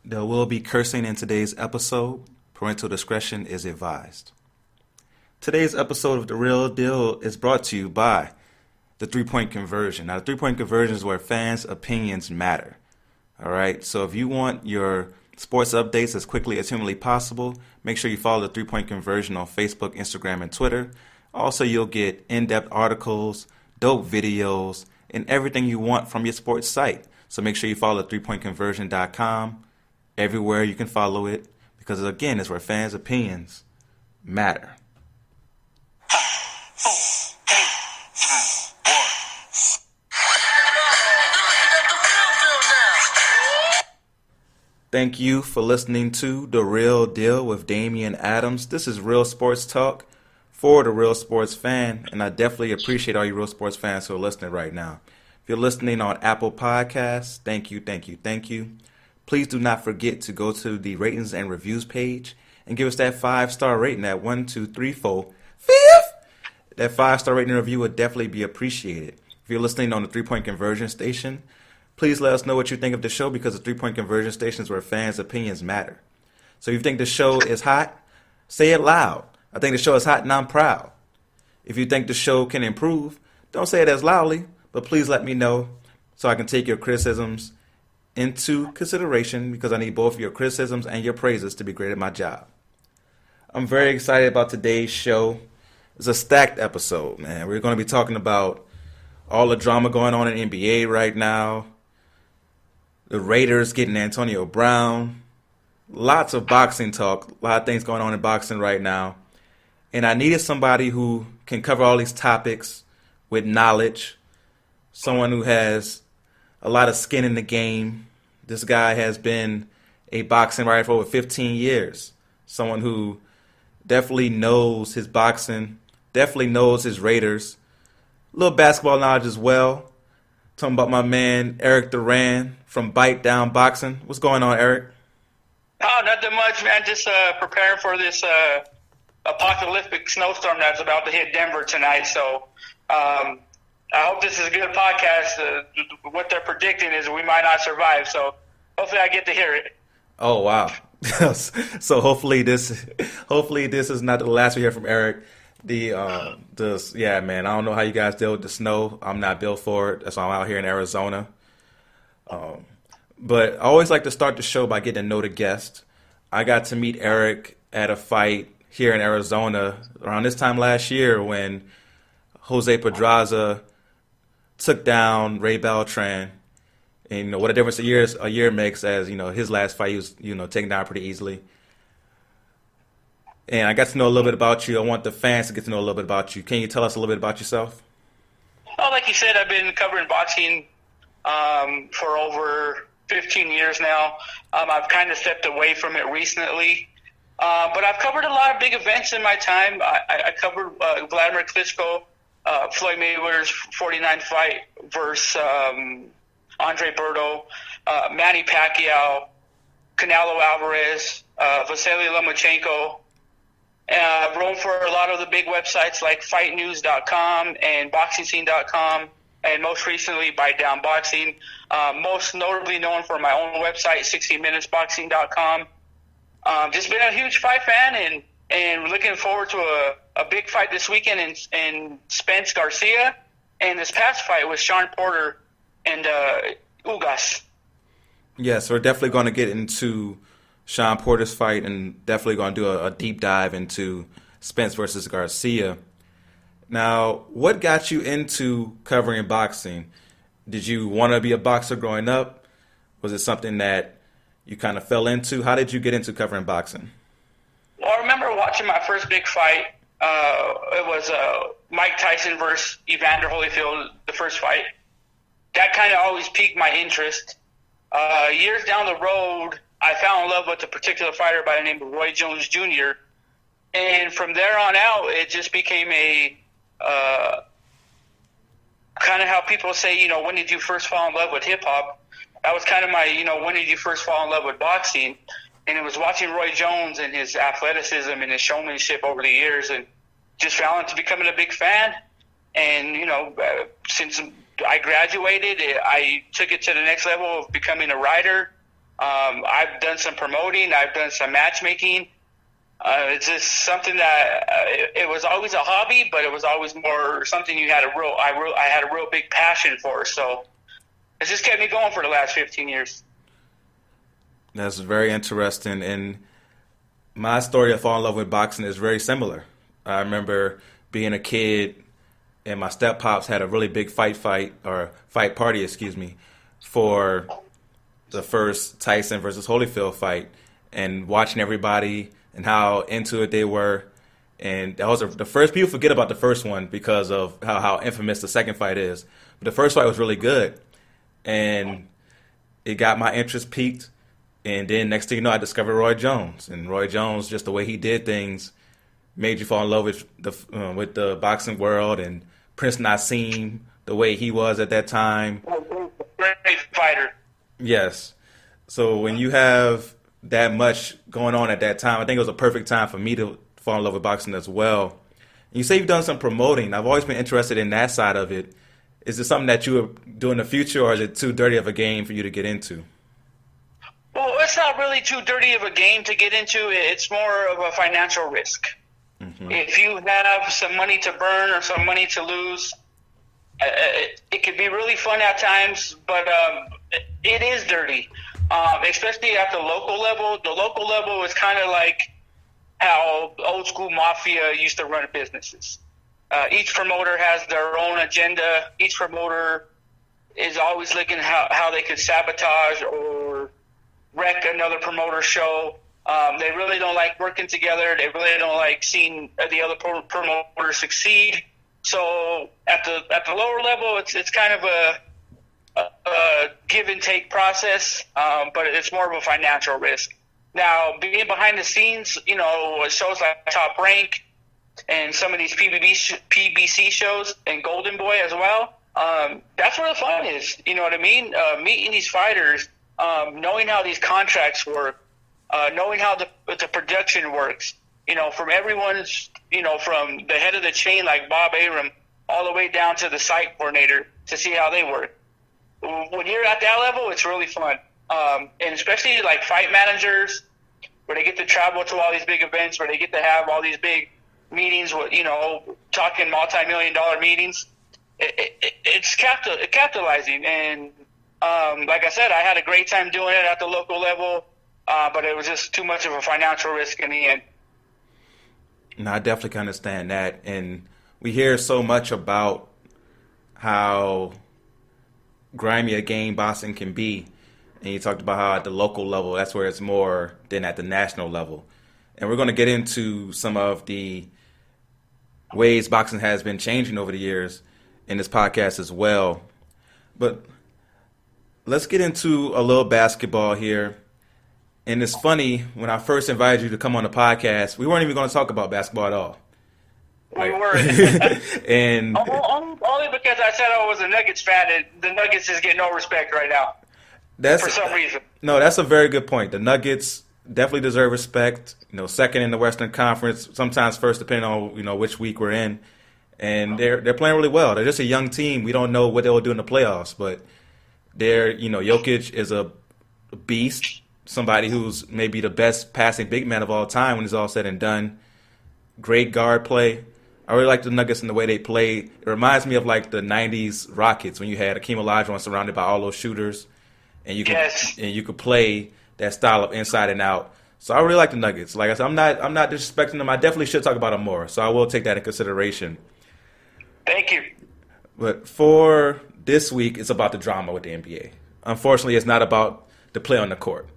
There will be cursing in today's episode. Parental discretion is advised. Today's episode of The Real Deal is brought to you by the three-point conversion. Now, the three-point conversion is where fans' opinions matter. All right, so if you want your sports updates as quickly as humanly possible, make sure you follow the three-point conversion on Facebook, Instagram, and Twitter. Also, you'll get in-depth articles, dope videos, and everything you want from your sports site. So make sure you follow threepointconversion.com everywhere you can follow it, because again, it's where fans' opinions matter. Thank you for listening to The Real Deal with Damian Adams. This is Real Sports Talk for the Real Sports fan, and I definitely appreciate all you Real Sports fans who are listening right now. If you're listening on Apple Podcasts, thank you. Please do not forget to go to the ratings and reviews page and give us that 5-star rating, that 1, 2, 3, 4, 5th. That 5-star rating and review would definitely be appreciated. If you're listening on the three-point conversion station, please let us know what you think of the show, because the three-point conversion station is where fans' opinions matter. So if you think the show is hot, say it loud. I think the show is hot and I'm proud. If you think the show can improve, don't say it as loudly, but please let me know so I can take your criticisms into consideration, because I need both your criticisms and your praises to be great at my job. I'm very excited about today's show. It's a stacked episode, man. We're going to be talking about all the drama going on in NBA right now. The Raiders getting Antonio Brown. Lots of boxing talk. A lot of things going on in boxing right now. And I needed somebody who can cover all these topics with knowledge. Someone who has a lot of skin in the game. This guy has been a boxing writer for over 15 years. Someone who definitely knows his boxing, definitely knows his Raiders. A little basketball knowledge as well. Talking about my man, Eric Duran from Bite Down Boxing. What's going on, Eric? Oh, nothing much, man. Just preparing for this apocalyptic snowstorm that's about to hit Denver tonight. So I hope this is a good podcast. What they're predicting is we might not survive. So hopefully I get to hear it. Oh, wow. So hopefully this is not the last we hear from Eric. Yeah, man, I don't know how you guys deal with the snow. I'm not built for it. That's why I'm out here in Arizona. But I always like to start the show by getting to know the guest. I got to meet Eric at a fight here in Arizona around this time last year when Jose Pedraza took down Ray Beltran. And what a difference a year makes, as his last fight he was taken down pretty easily. And I got to know a little bit about you. I want the fans to get to know a little bit about you. Can you tell us a little bit about yourself? Well, like you said, I've been covering boxing for over 15 years now. I've kind of stepped away from it recently. But I've covered a lot of big events in my time. I covered Vladimir Klitschko, Floyd Mayweather's 49 fight versus Andre Berto, Manny Pacquiao, Canelo Alvarez, Vasily Lomachenko. Wrote for a lot of the big websites like FightNews.com and BoxingScene.com, and most recently Bite Down Boxing. Most notably known for my own website, 60minutesboxing.com. Just been a huge fight fan and looking forward to a big fight this weekend in Spence Garcia, and this past fight with Shawn Porter and Ugas. Yes, we're definitely going to get into Shawn Porter's fight and definitely going to do a deep dive into Spence versus Garcia. Now, what got you into covering boxing? Did you want to be a boxer growing up? Was it something that you kind of fell into? How did you get into covering boxing? Well, I remember watching my first big fight. It was Mike Tyson versus Evander Holyfield, the first fight. That kind of always piqued my interest. Years down the road, I fell in love with a particular fighter by the name of Roy Jones Jr. And from there on out, it just became a kind of how people say, when did you first fall in love with hip-hop? That was kind of my, when did you first fall in love with boxing? And it was watching Roy Jones and his athleticism and his showmanship over the years, and just fell into becoming a big fan. And, since I graduated, I took it to the next level of becoming a writer. I've done some promoting. I've done some matchmaking. It's just something that it was always a hobby, but it was always more something you had I had a real big passion for. So it's just kept me going for the last 15 years. That's very interesting. And my story of falling in love with boxing is very similar. I remember being a kid, and my step pops had a really big fight party, for the first Tyson versus Holyfield fight, and watching everybody and how into it they were. And that was the first. People forget about the first one because of how infamous the second fight is. But the first fight was really good, and it got my interest peaked. And then next thing you know, I discovered Roy Jones, and Roy Jones, just the way he did things, made you fall in love with the boxing world. And Prince Nassim, the way he was at that time. Great fighter. Yes. So when you have that much going on at that time, I think it was a perfect time for me to fall in love with boxing as well. And you say you've done some promoting. I've always been interested in that side of it. Is it something that you would do in the future, or is it too dirty of a game for you to get into? Well, it's not really too dirty of a game to get into. It's more of a financial risk. Mm-hmm. If you have some money to burn or some money to lose, it can be really fun at times, but it is dirty, especially at the local level. The local level is kind of like how old school mafia used to run businesses. Each promoter has their own agenda. Each promoter is always looking how they could sabotage or wreck another promoter's show. They really don't like working together. They really don't like seeing the other promoter succeed. So at the lower level, it's kind of a give and take process, but it's more of a financial risk. Now, being behind the scenes, shows like Top Rank and some of these PBC shows and Golden Boy as well, that's where the fun is. You know what I mean? Meeting these fighters, knowing how these contracts work, knowing how the production works. From everyone's, from the head of the chain like Bob Arum all the way down to the site coordinator to see how they work. When you're at that level, it's really fun. And especially like fight managers, where they get to travel to all these big events, where they get to have all these big meetings with, talking multi-million-dollar meetings. It's capitalizing. And like I said, I had a great time doing it at the local level, but it was just too much of a financial risk in the end. No, I definitely can understand that. And we hear so much about how grimy a game boxing can be. And you talked about how at the local level, that's where it's more than at the national level. And we're going to get into some of the ways boxing has been changing over the years in this podcast as well. But let's get into a little basketball here. And it's funny, when I first invited you to come on the podcast, we weren't even going to talk about basketball at all. We were. And only because I said I was a Nuggets fan, and the Nuggets just get no respect right now. For some reason. No, that's a very good point. The Nuggets definitely deserve respect. Second in the Western Conference, sometimes first, depending on which week we're in. And they're playing really well. They're just a young team. We don't know what they'll do in the playoffs, but Jokic is a beast. Somebody who's maybe the best passing big man of all time when it's all said and done. Great guard play. I really like the Nuggets and the way they play. It reminds me of like the '90s Rockets when you had Akeem Olajuwon surrounded by all those shooters, and you could play that style of inside and out. So I really like the Nuggets. Like I said, I'm not disrespecting them. I definitely should talk about them more. So I will take that in consideration. Thank you. But for this week, it's about the drama with the NBA. Unfortunately, it's not about the play on the court.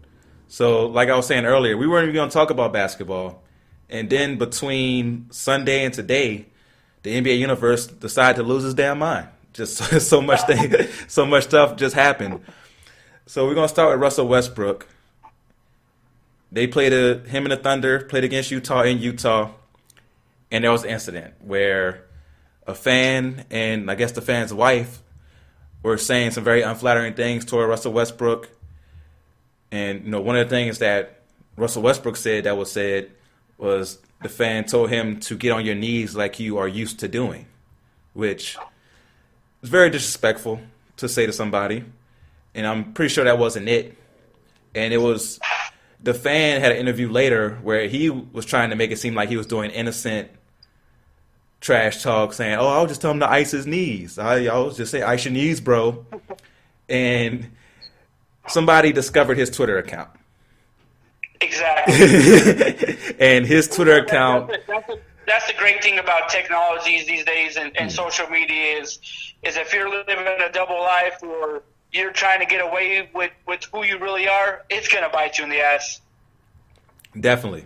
So, like I was saying earlier, we weren't even going to talk about basketball. And then between Sunday and today, the NBA universe decided to lose its damn mind. Just so much stuff just happened. So we're going to start with Russell Westbrook. They him and the Thunder played against Utah in Utah. And there was an incident where a fan and I guess the fan's wife were saying some very unflattering things toward Russell Westbrook. And, one of the things that Russell Westbrook said was the fan told him to get on your knees like you are used to doing, which is very disrespectful to say to somebody. And I'm pretty sure that wasn't it. and it was the fan had an interview later where he was trying to make it seem like he was doing innocent trash talk, saying, "Oh, I'll just tell him to ice his knees. I'll just say ice your knees, bro." And somebody discovered his Twitter account. Exactly. And his Twitter account. That's the great thing about technologies these days and social media is if you're living a double life or you're trying to get away with who you really are, it's going to bite you in the ass. Definitely.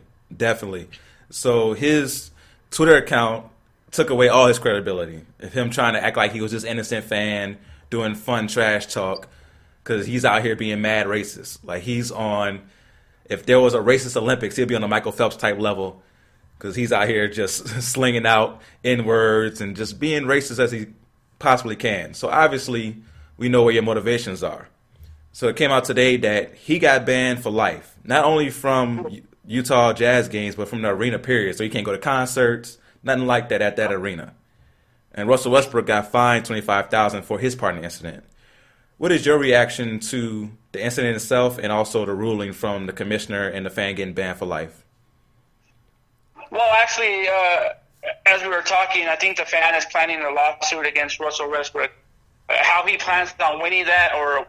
So his Twitter account took away all his credibility of him trying to act like he was this innocent fan doing fun trash talk because he's out here being mad racist. Like he's on, if there was a racist Olympics, he'd be on the Michael Phelps type level because he's out here just slinging out N-words and just being racist as he possibly can. So obviously we know where your motivations are. So it came out today that he got banned for life, not only from Utah Jazz games, but from the arena period. So he can't go to concerts, nothing like that at that arena. And Russell Westbrook got fined $25,000 for his part in the incident. What is your reaction to the incident itself and also the ruling from the commissioner and the fan getting banned for life? Well, actually, as we were talking, I think the fan is planning a lawsuit against Russell Westbrook. How he plans on winning that, or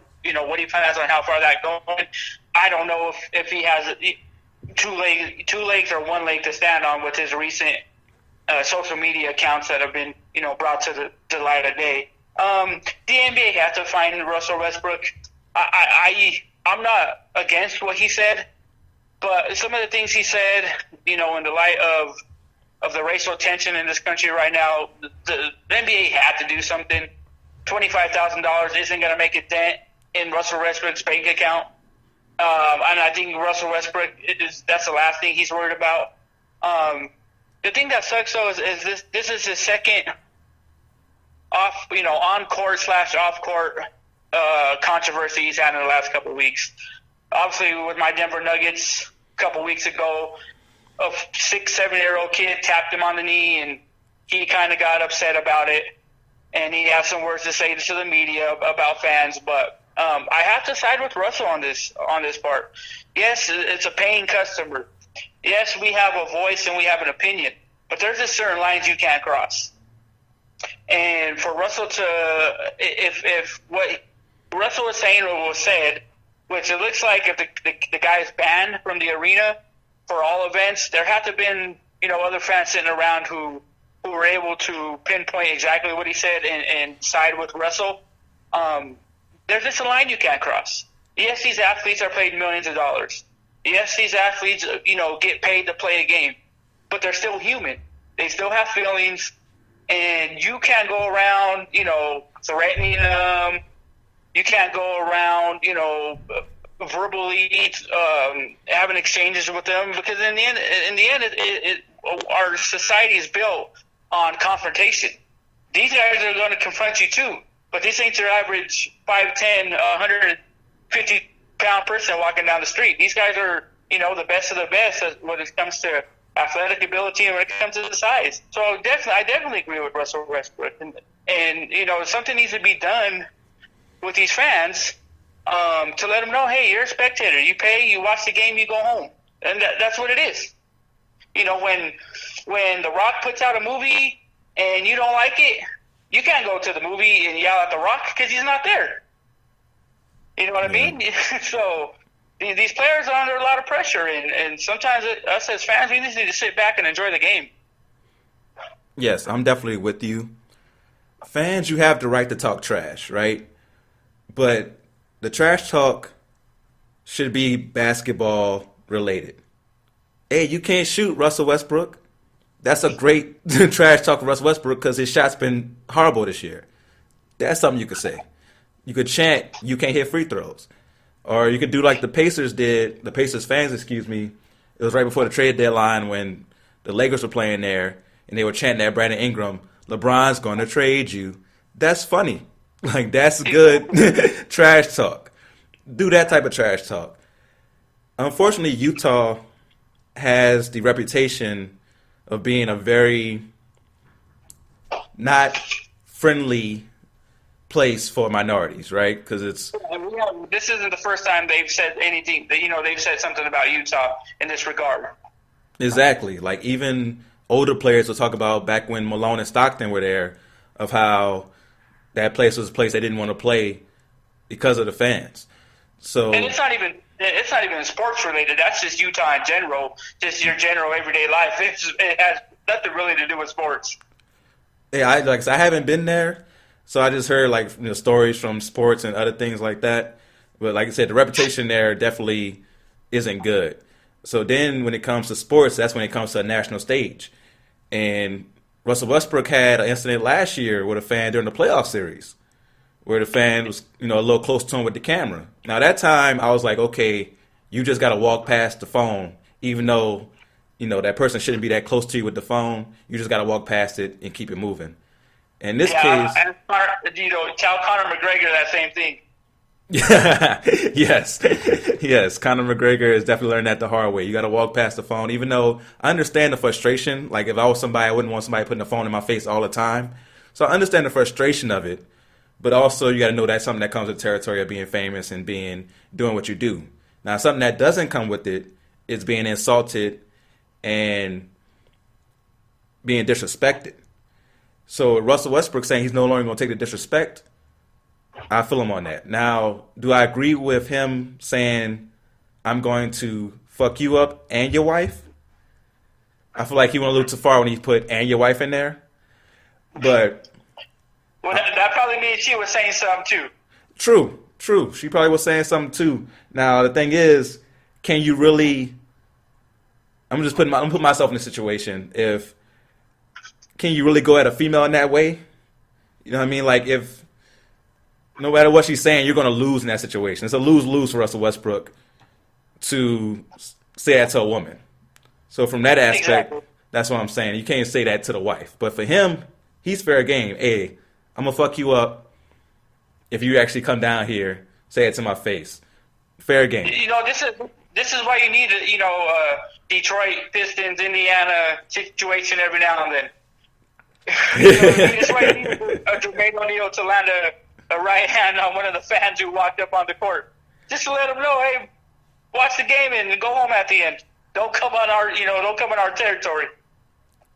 what he plans on how far that going, I don't know if he has two legs or one leg to stand on with his recent social media accounts that have been brought to the light of day. The NBA has to find Russell Westbrook. I'm not against what he said, but some of the things he said, in the light of the racial tension in this country right now, the NBA had to do something. $25,000 isn't going to make a dent in Russell Westbrook's bank account. And I think Russell Westbrook, that's the last thing he's worried about. The thing that sucks, though, is this is his second on-court / off-court controversy he's had in the last couple of weeks. Obviously, with my Denver Nuggets a couple of weeks ago, a 6-7-year-old kid tapped him on the knee, and he kind of got upset about it. And he has some words to say to the media about fans, but I have to side with Russell on this part. Yes, it's a paying customer. Yes, we have a voice and we have an opinion, but there's just certain lines you can't cross. And for Russell to, if what Russell was saying was said, which it looks like if the guy is banned from the arena for all events, there had to have been other fans sitting around who were able to pinpoint exactly what he said and side with Russell. There's just a line you can't cross. Yes, these athletes are paid millions of dollars. Yes, these athletes, get paid to play a game, but they're still human. They still have feelings, and you can't go around, threatening them. You can't go around, verbally having exchanges with them, because in the end, our society is built on confrontation. These guys are going to confront you too, but this ain't your average 5'10", 150-pound person walking down the street. These guys are, the best of the best when it comes to athletic ability and when it comes to the size. So I definitely agree with Russell Westbrook, and something needs to be done with these fans to let them know, hey, you're a spectator. You pay, you watch the game, you go home, and that's what it is. When The Rock puts out a movie and you don't like it, you can't go to the movie and yell at The Rock because he's not there. You know what I mean? So these players are under a lot of pressure, and sometimes us as fans, we just need to sit back and enjoy the game. Yes, I'm definitely with you. Fans, you have the right to talk trash, right? But the trash talk should be basketball related. Hey, you can't shoot, Russell Westbrook. That's a great trash talk for Russell Westbrook because his shot's been horrible this year. That's something you could say. You could chant, you can't hit free throws. Or you could do like the Pacers did, the Pacers fans, excuse me. It was right before the trade deadline when the Lakers were playing there and they were chanting at Brandon Ingram, LeBron's going to trade you. That's funny. Like, that's good trash talk. Do that type of trash talk. Unfortunately, Utah has the reputation of being a very not friendly place for minorities, right? Because it's young. This isn't the first time they've said anything. They've said something about Utah in this regard. Exactly. Like even older players will talk about back when Malone and Stockton were there, of how that place was a place they didn't want to play because of the fans. So, and it's not even sports related. That's just Utah in general, just your general everyday life. It has nothing really to do with sports. yeah, I haven't been there, so I just heard like stories from sports and other things like that. But like I said, the reputation there definitely isn't good. So then when it comes to sports, that's when it comes to a national stage. And Russell Westbrook had an incident last year with a fan during the playoff series where the fan was, a little close to him with the camera. Now that time I was like, okay, you just got to walk past the phone, even though, that person shouldn't be that close to you with the phone. You just got to walk past it and keep it moving. In this case, and tell Conor McGregor that same thing. Yes, yes. Conor McGregor has definitely learned that the hard way. You got to walk past the phone, even though I understand the frustration. Like if I was somebody, I wouldn't want somebody putting the phone in my face all the time. So I understand the frustration of it, but also you got to know that's something that comes with the territory of being famous and doing what you do. Now, something that doesn't come with it is being insulted and being disrespected. So Russell Westbrook saying he's no longer going to take the disrespect, I feel him on that. Now, do I agree with him saying I'm going to fuck you up and your wife? I feel like he went a little too far when he put and your wife in there. But that probably means she was saying something too. True. She probably was saying something too. Now the thing is, can you really? I'm gonna put myself in a situation. Can you really go at a female in that way? You know what I mean? Like if no matter what she's saying, you're gonna lose in that situation. It's a lose-lose for Russell Westbrook to say that to a woman. So from that aspect, That's what I'm saying. You can't say that to the wife. But for him, he's fair game. Hey, I'm gonna fuck you up if you actually come down here, say it to my face. Fair game. This is why you need Detroit Pistons, Indiana situation every now and then. That's why you need a Jermaine O'Neal to land a right hand on one of the fans who walked up on the court, just to let them know, hey, watch the game and go home at the end. Don't come on our territory.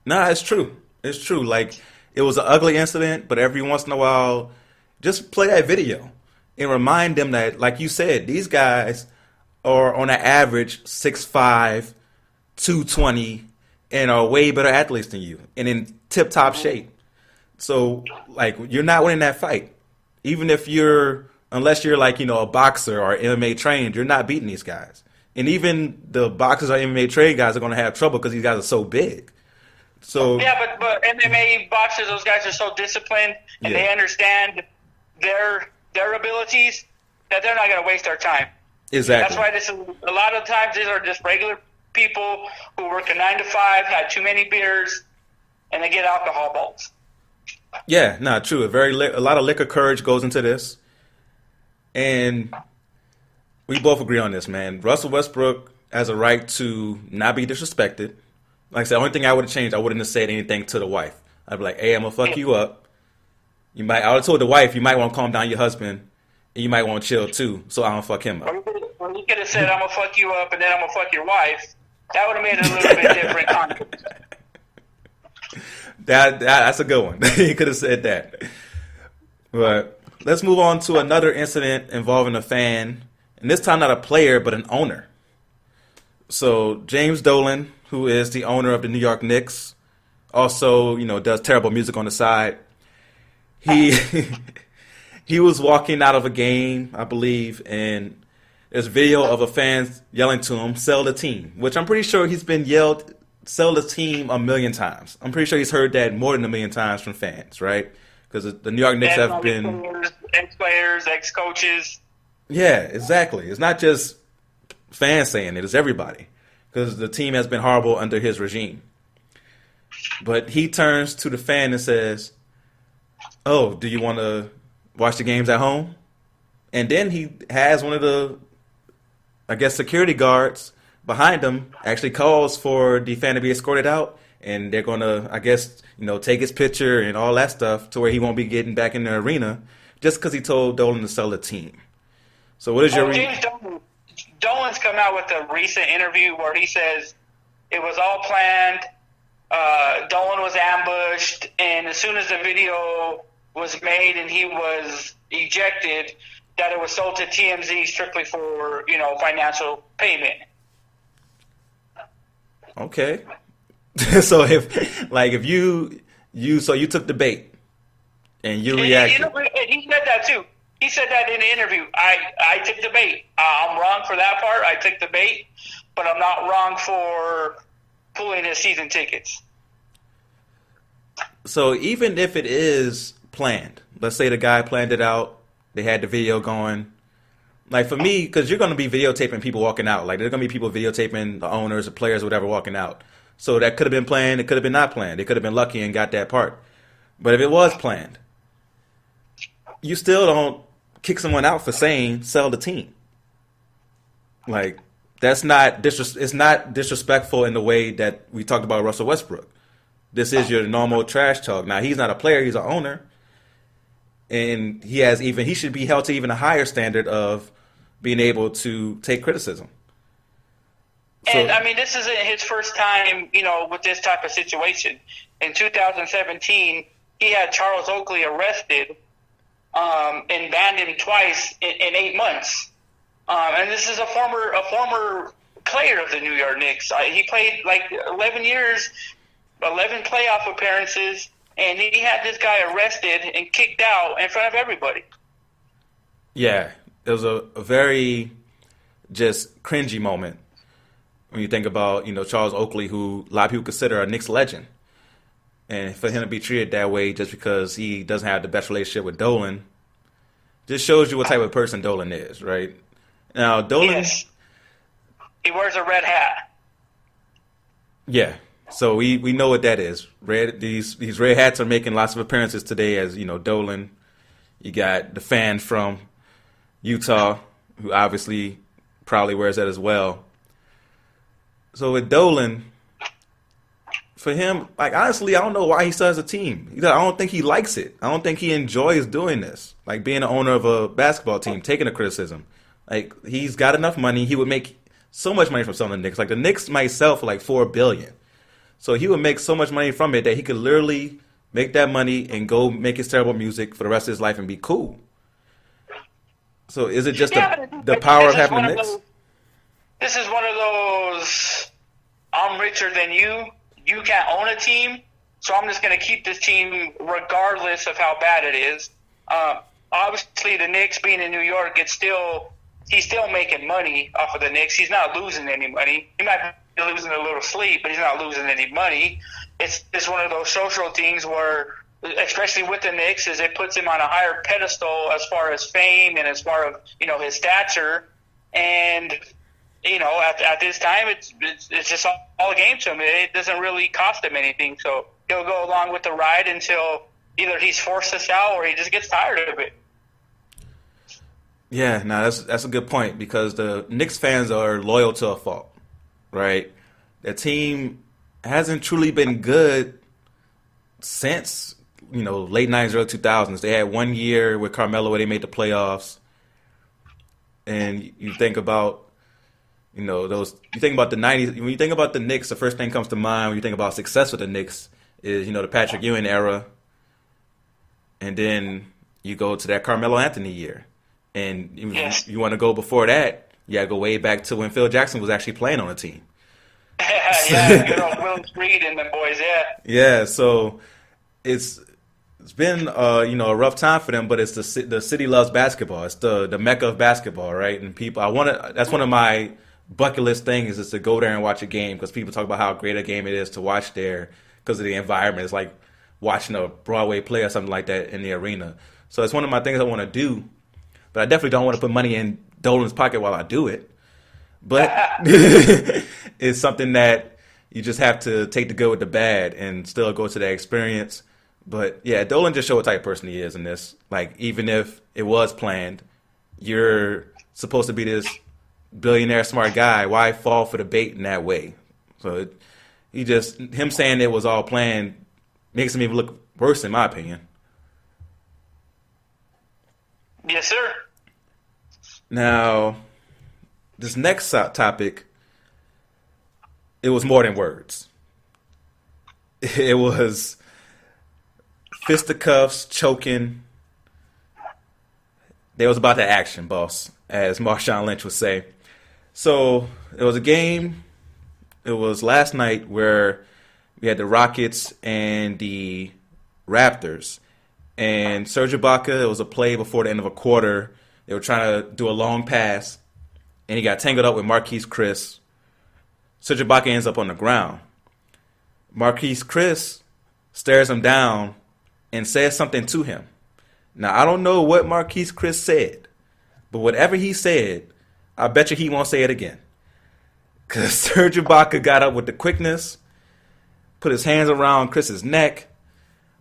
Nah, it's true. It's true. Like it was an ugly incident, but every once in a while, just play that video and remind them that, like you said, these guys are on an average 6'5", 220, and are way better athletes than you and in tip-top shape. So, like, you're not winning that fight. Even if unless you're like, a boxer or MMA trained, you're not beating these guys. And even the boxers or MMA trained guys are going to have trouble because these guys are so big. So yeah, but MMA boxers, those guys are so disciplined and they understand their abilities that they're not going to waste their time. Exactly. That's why a lot of times these are just regular people who work a 9 to 5, had too many beers, and they get alcohol balls. Yeah, true. A lot of liquor courage goes into this, and we both agree on this, man. Russell Westbrook has a right to not be disrespected. Like I said, the only thing I would have changed, I wouldn't have said anything to the wife. I'd be like, hey, I'm gonna fuck you up. I would have told the wife, you might want to calm down your husband, and you might want to chill too, so I'm gonna fuck him up. Well, you could have said, I'm gonna fuck you up, and then I'm gonna fuck your wife. That would have made it a little bit different context. That's a good one. He could have said that. But let's move on to another incident involving a fan, and this time not a player, but an owner. So James Dolan, who is the owner of the New York Knicks, also, does terrible music on the side. He was walking out of a game, I believe, and there's video of a fan yelling to him, sell the team, which I'm pretty sure he's been yelled, sell the team a million times. I'm pretty sure he's heard that more than a million times from fans, right? Because the New York Knicks have been... Ex-players, ex-coaches. Yeah, exactly. It's not just fans saying it, it's everybody. Because the team has been horrible under his regime. But he turns to the fan and says, oh, do you want to watch the games at home? And then he has one of the, security guards behind him actually calls for the fan to be escorted out. And they're going to, take his picture and all that stuff to where he won't be getting back in the arena just because he told Dolan to sell the team. So what is your Dolan's come out with a recent interview where he says it was all planned. Dolan was ambushed, and as soon as the video was made and he was ejected, that it was sold to TMZ strictly for financial payment. Okay. So if you took the bait and you reacted. He said that too. He said that in the interview. I took the bait. I'm wrong for that part. I took the bait, but I'm not wrong for pulling his season tickets. So even if it is planned, let's say the guy planned it out, they had the video going. Like for me, because you're going to be videotaping people walking out. Like there's going to be people videotaping the owners, the players, whatever, walking out. So that could have been planned. It could have been not planned. They could have been lucky and got that part. But if it was planned, you still don't kick someone out for saying sell the team. Like it's not disrespectful in the way that we talked about Russell Westbrook. This is your normal trash talk. Now he's not a player; he's an owner, and he should be held to even a higher standard of being able to take criticism. And this isn't his first time, with this type of situation. In 2017, he had Charles Oakley arrested and banned him twice in 8 months. And this is a former player of the New York Knicks. He played like 11 years, 11 playoff appearances, and he had this guy arrested and kicked out in front of everybody. Yeah, it was a very just cringy moment when you think about, Charles Oakley, who a lot of people consider a Knicks legend. And for him to be treated that way just because he doesn't have the best relationship with Dolan just shows you what type of person Dolan is, right? Now, Dolan... Yes. He wears a red hat. Yeah. So we know what that is. These red hats are making lots of appearances today as, Dolan. You got the fan from Utah, who obviously probably wears that as well. So with Dolan, for him, like honestly, I don't know why he still has a team. I don't think he likes it. I don't think he enjoys doing this. Like being an owner of a basketball team, taking the criticism. Like he's got enough money. He would make so much money from selling the Knicks. Like the Knicks might sell for like $4 billion. So he would make so much money from it that he could literally make that money and go make his terrible music for the rest of his life and be cool. So is it just the power of having the Knicks? This is one of those, I'm richer than you. You can't own a team, so I'm just going to keep this team regardless of how bad it is. Obviously, the Knicks being in New York, he's still making money off of the Knicks. He's not losing any money. He might be losing a little sleep, but he's not losing any money. It's one of those social things where, especially with the Knicks, is it puts him on a higher pedestal as far as fame and as far as his stature. And at this time, it's just all a game to him. It doesn't really cost him anything, so he'll go along with the ride until either he's forced to sell or he just gets tired of it. Yeah, no, that's a good point because the Knicks fans are loyal to a fault, right? The team hasn't truly been good since late 90s, early 2000s. They had 1 year with Carmelo where they made the playoffs, and you think about you think about the 90s. When you think about the Knicks, the first thing comes to mind when you think about success with the Knicks is, the Patrick Ewing era. And then you go to that Carmelo Anthony year. And you want to go before that, you got to go way back to when Phil Jackson was actually playing on a team. Yeah, good old Will Reed and them boys, yeah. Yeah, so it's been a rough time for them, but it's the city loves basketball. It's the mecca of basketball, right? And people, that's one of my bucket list things is to go there and watch a game because people talk about how great a game it is to watch there because of the environment. It's like watching a Broadway play or something like that in the arena. So it's one of my things I want to do, but I definitely don't want to put money in Dolan's pocket while I do it. But it's something that you just have to take the good with the bad and still go to that experience. But yeah, Dolan just showed what type of person he is in this. Like, even if it was planned, you're supposed to be this billionaire smart guy. Why fall for the bait in that way? So him saying it was all planned makes him even look worse, in my opinion. Yes, sir. Now, this next topic, it was more than words. It was fisticuffs, choking. They was about the action, boss, as Marshawn Lynch would say. So it was a game. It was last night where we had the Rockets and the Raptors. And Serge Ibaka, it was a play before the end of a quarter. They were trying to do a long pass, and he got tangled up with Marquese Chriss. Serge Ibaka ends up on the ground. Marquese Chriss stares him down and says something to him. Now, I don't know what Marquese Chriss said, but whatever he said, I bet you he won't say it again. Because Serge Ibaka got up with the quickness, put his hands around Chris's neck,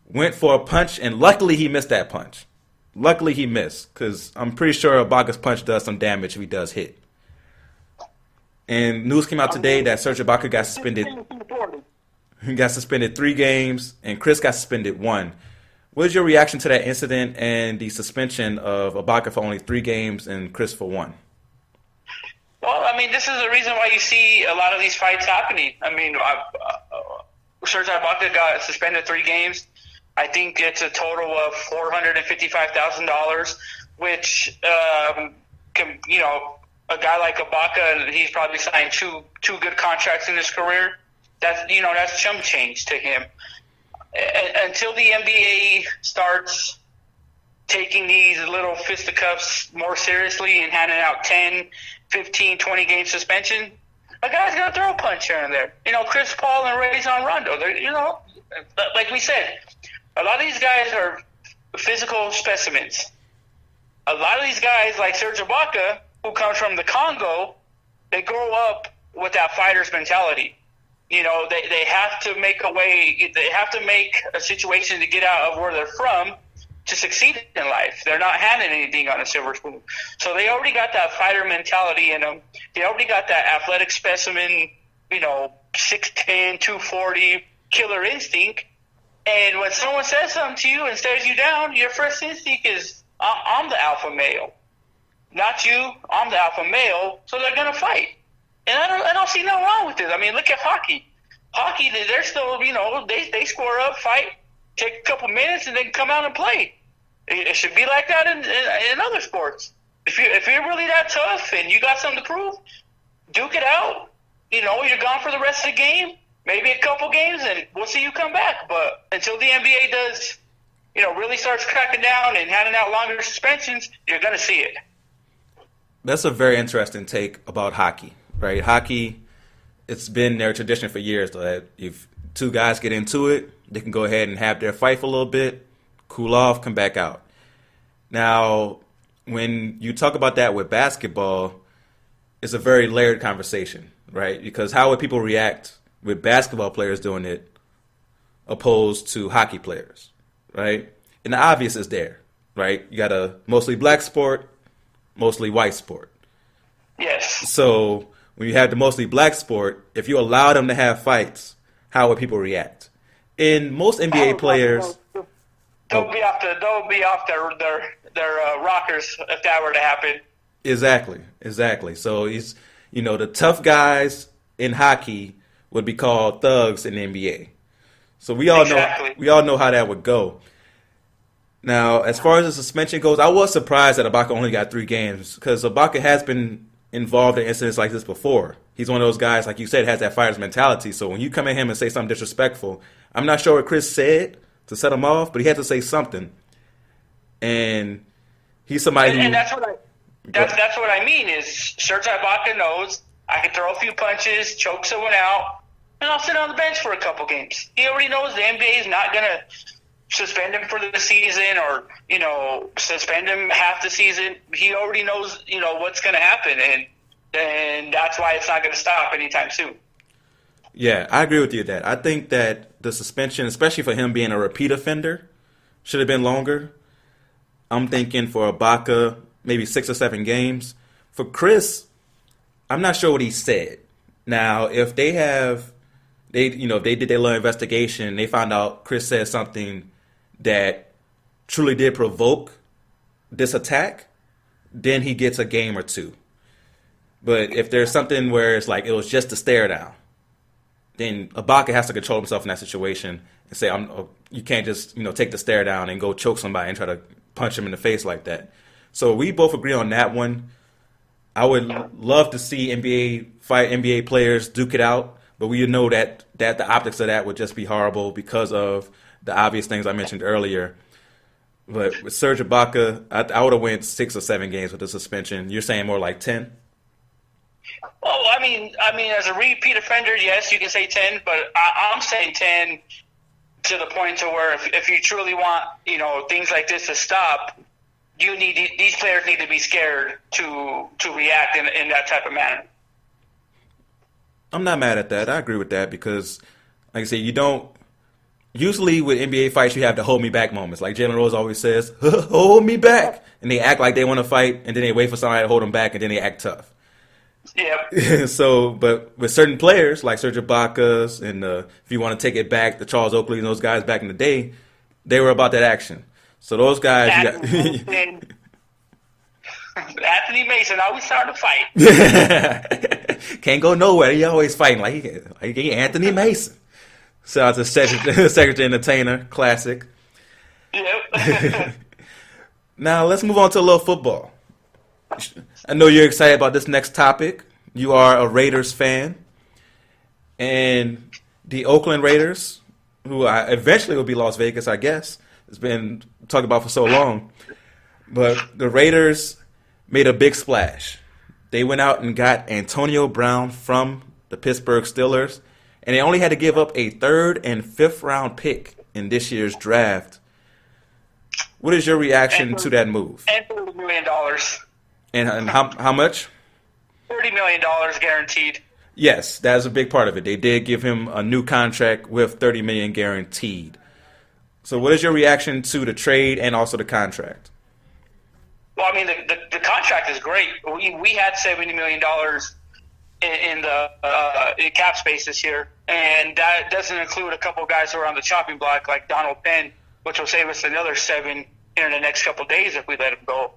went for a punch, and luckily he missed that punch. Luckily he missed, because I'm pretty sure Ibaka's punch does some damage if he does hit. And news came out today that Serge Ibaka got suspended. He got suspended 3 games, and Chriss got suspended 1. What is your reaction to that incident and the suspension of Ibaka for only 3 games and Chriss for 1? Well, I mean, this is the reason why you see a lot of these fights happening. I mean, Serge Ibaka got suspended 3 games. I think it's a total of $455,000, which, a guy like Ibaka, he's probably signed two good contracts in his career. That's chump change to him. Until the NBA starts taking these little fisticuffs more seriously and handing out 10, 15, 20-game suspension, a guy's going to throw a punch here and there. Chris Paul and Rajon Rondo, like we said, a lot of these guys are physical specimens. A lot of these guys, like Serge Ibaka, who comes from the Congo, they grow up with that fighter's mentality. They have to make a way. They have to make a situation to get out of where they're from to succeed in life. They're not handing anything on a silver spoon. So they already got that fighter mentality in them. They already got that athletic specimen, 6'10", 240, killer instinct. And when someone says something to you and stares you down, your first instinct is, I'm the alpha male. Not you, I'm the alpha male, so they're going to fight. And I don't see nothing wrong with this. I mean, look at hockey. Hockey, they're still, they score up, fight, take a couple minutes, and then come out and play. It should be like that in other sports. If you're really that tough and you got something to prove, duke it out. You're gone for the rest of the game, maybe a couple games, and we'll see you come back. But until the NBA does, really starts cracking down and handing out longer suspensions, you're going to see it. That's a very interesting take about hockey. Right, hockey, it's been their tradition for years that if 2 guys get into it, they can go ahead and have their fight for a little bit, cool off, come back out. Now, when you talk about that with basketball, it's a very layered conversation, right? Because how would people react with basketball players doing it opposed to hockey players, right? And the obvious is there, right? You got a mostly black sport, mostly white sport. Yes. So when you have the mostly black sport, if you allow them to have fights, how would people react? In most NBA players, they'll be off their rockers if that were to happen. Exactly. So he's, the tough guys in hockey would be called thugs in the NBA. So we all know how that would go. Now, as far as the suspension goes, I was surprised that Ibaka only got 3 games because Ibaka has been involved in incidents like this before. He's one of those guys, like you said, has that fighter's mentality. So when you come at him and say something disrespectful, I'm not sure what Chriss said to set him off, but he had to say something. And he's somebody and that's what I mean is Serge Ibaka knows I can throw a few punches, choke someone out, and I'll sit on the bench for a couple games. He already knows the NBA is not going to suspend him for the season or, suspend him half the season. He already knows, what's going to happen, and that's why it's not going to stop anytime soon. Yeah, I agree with you that. I think that the suspension, especially for him being a repeat offender, should have been longer. I'm thinking for Ibaka, maybe 6 or 7 games. For Chriss, I'm not sure what he said. Now, if they did their little investigation, they found out Chriss said something that truly did provoke this attack, then he gets a game or two. But if there's something where it's like it was just a stare down, then Ibaka has to control himself in that situation and say, you can't just take the stare down and go choke somebody and try to punch him in the face like that. So we both agree on that one. I would love to see NBA players duke it out, but we know that the optics of that would just be horrible because of the obvious things I mentioned earlier. But with Serge Ibaka, I would have went 6 or 7 games with the suspension. You're saying more like 10? Well, I mean, as a repeat offender, yes, you can say 10, but I'm saying 10 to the point to where if you truly want, things like this to stop, these players need to be scared to react in that type of manner. I'm not mad at that. I agree with that because, like I say, you don't. Usually with NBA fights, you have the hold me back moments. Like Jalen Rose always says, hold me back. And they act like they want to fight, and then they wait for somebody to hold them back, and then they act tough. Yep. So, but with certain players, like Serge Ibaka, and if you want to take it back, the Charles Oakley and those guys back in the day, they were about that action. So those guys... Anthony Mason always starting to fight. Can't go nowhere. He always fighting like he Anthony Mason. Shout out to Cedric the Entertainer, classic. Yep. Now let's move on to a little football. I know you're excited about this next topic. You are a Raiders fan, and the Oakland Raiders, who eventually will be Las Vegas, I guess, has been talked about for so long. But the Raiders made a big splash. They went out and got Antonio Brown from the Pittsburgh Steelers, and they only had to give up a 3rd and 5th round pick in this year's draft. What is your reaction to that move? And $30 million. And how much? $30 million guaranteed. Yes, that's a big part of it. They did give him a new contract with $30 million guaranteed. So what is your reaction to the trade and also the contract? Well, I mean, the contract is great. We had $70 million in the cap space this year, and that doesn't include a couple of guys who are on the chopping block, like Donald Penn, which will save us another $7 in the next couple of days if we let him go.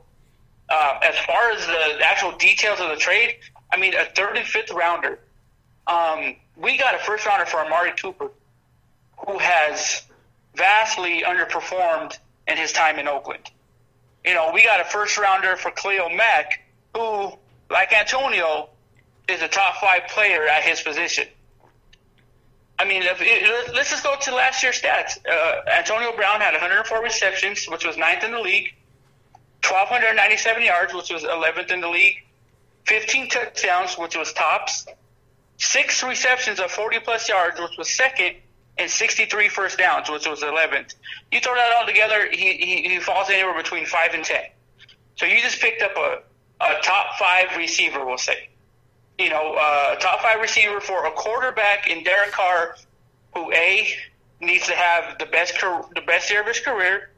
As far as the actual details of the trade, I mean, a 3rd and 5th rounder. We got a 1st rounder for Amari Cooper, who has vastly underperformed in his time in Oakland. We got a 1st rounder for Khalil Mack, who, like Antonio, is a top 5 player at his position. I mean, let's just go to last year's stats. Antonio Brown had 104 receptions, which was 9th in the league, 1,297 yards, which was 11th in the league, 15 touchdowns, which was tops, 6 receptions of 40-plus yards, which was 2nd, and 63 first downs, which was 11th. You throw that all together, he falls anywhere between 5 and 10. So you just picked up a top 5 receiver, we'll say. A top 5 receiver for a quarterback in Derek Carr, who A, needs to have the best year of his career,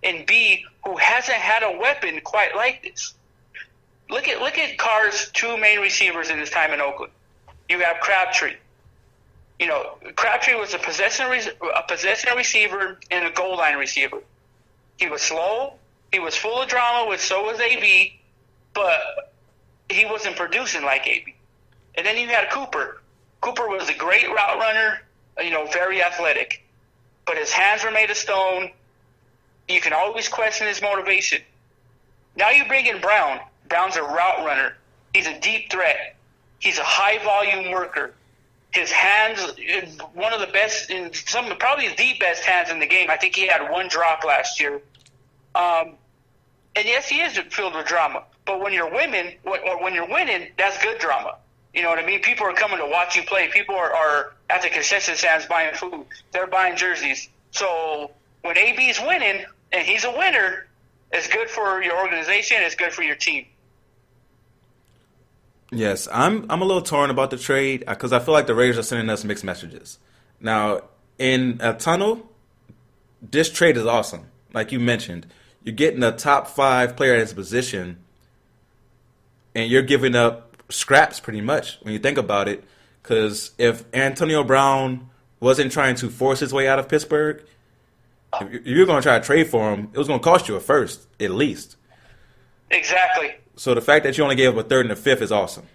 and B, who hasn't had a weapon quite like this. Look at Carr's 2 main receivers in his time in Oakland. You have Crabtree. Crabtree was a possession receiver and a goal line receiver. He was slow. He was full of drama, which so was AB, but he wasn't producing like AB. And then you had Cooper. Cooper was a great route runner, very athletic, but his hands were made of stone. You can always question his motivation. Now you bring in Brown. Brown's a route runner. He's a deep threat. He's a high-volume worker. His hands, one of the best, probably the best hands in the game. I think he had 1 drop last year. And yes, he is filled with drama. But when you're winning, that's good drama. You know what I mean? People are coming to watch you play. People are at the concession stands buying food. They're buying jerseys. So when AB's winning, and he's a winner, it's good for your organization. It's good for your team. Yes, I'm a little torn about the trade because I feel like the Raiders are sending us mixed messages. Now, in a tunnel, this trade is awesome. Like you mentioned, you're getting a top 5 player at his position, and you're giving up scraps pretty much when you think about it. Because if Antonio Brown wasn't trying to force his way out of Pittsburgh, if you're going to try to trade for him, it was going to cost you a 1st at least. Exactly. So the fact that you only gave up a third and a fifth is awesome.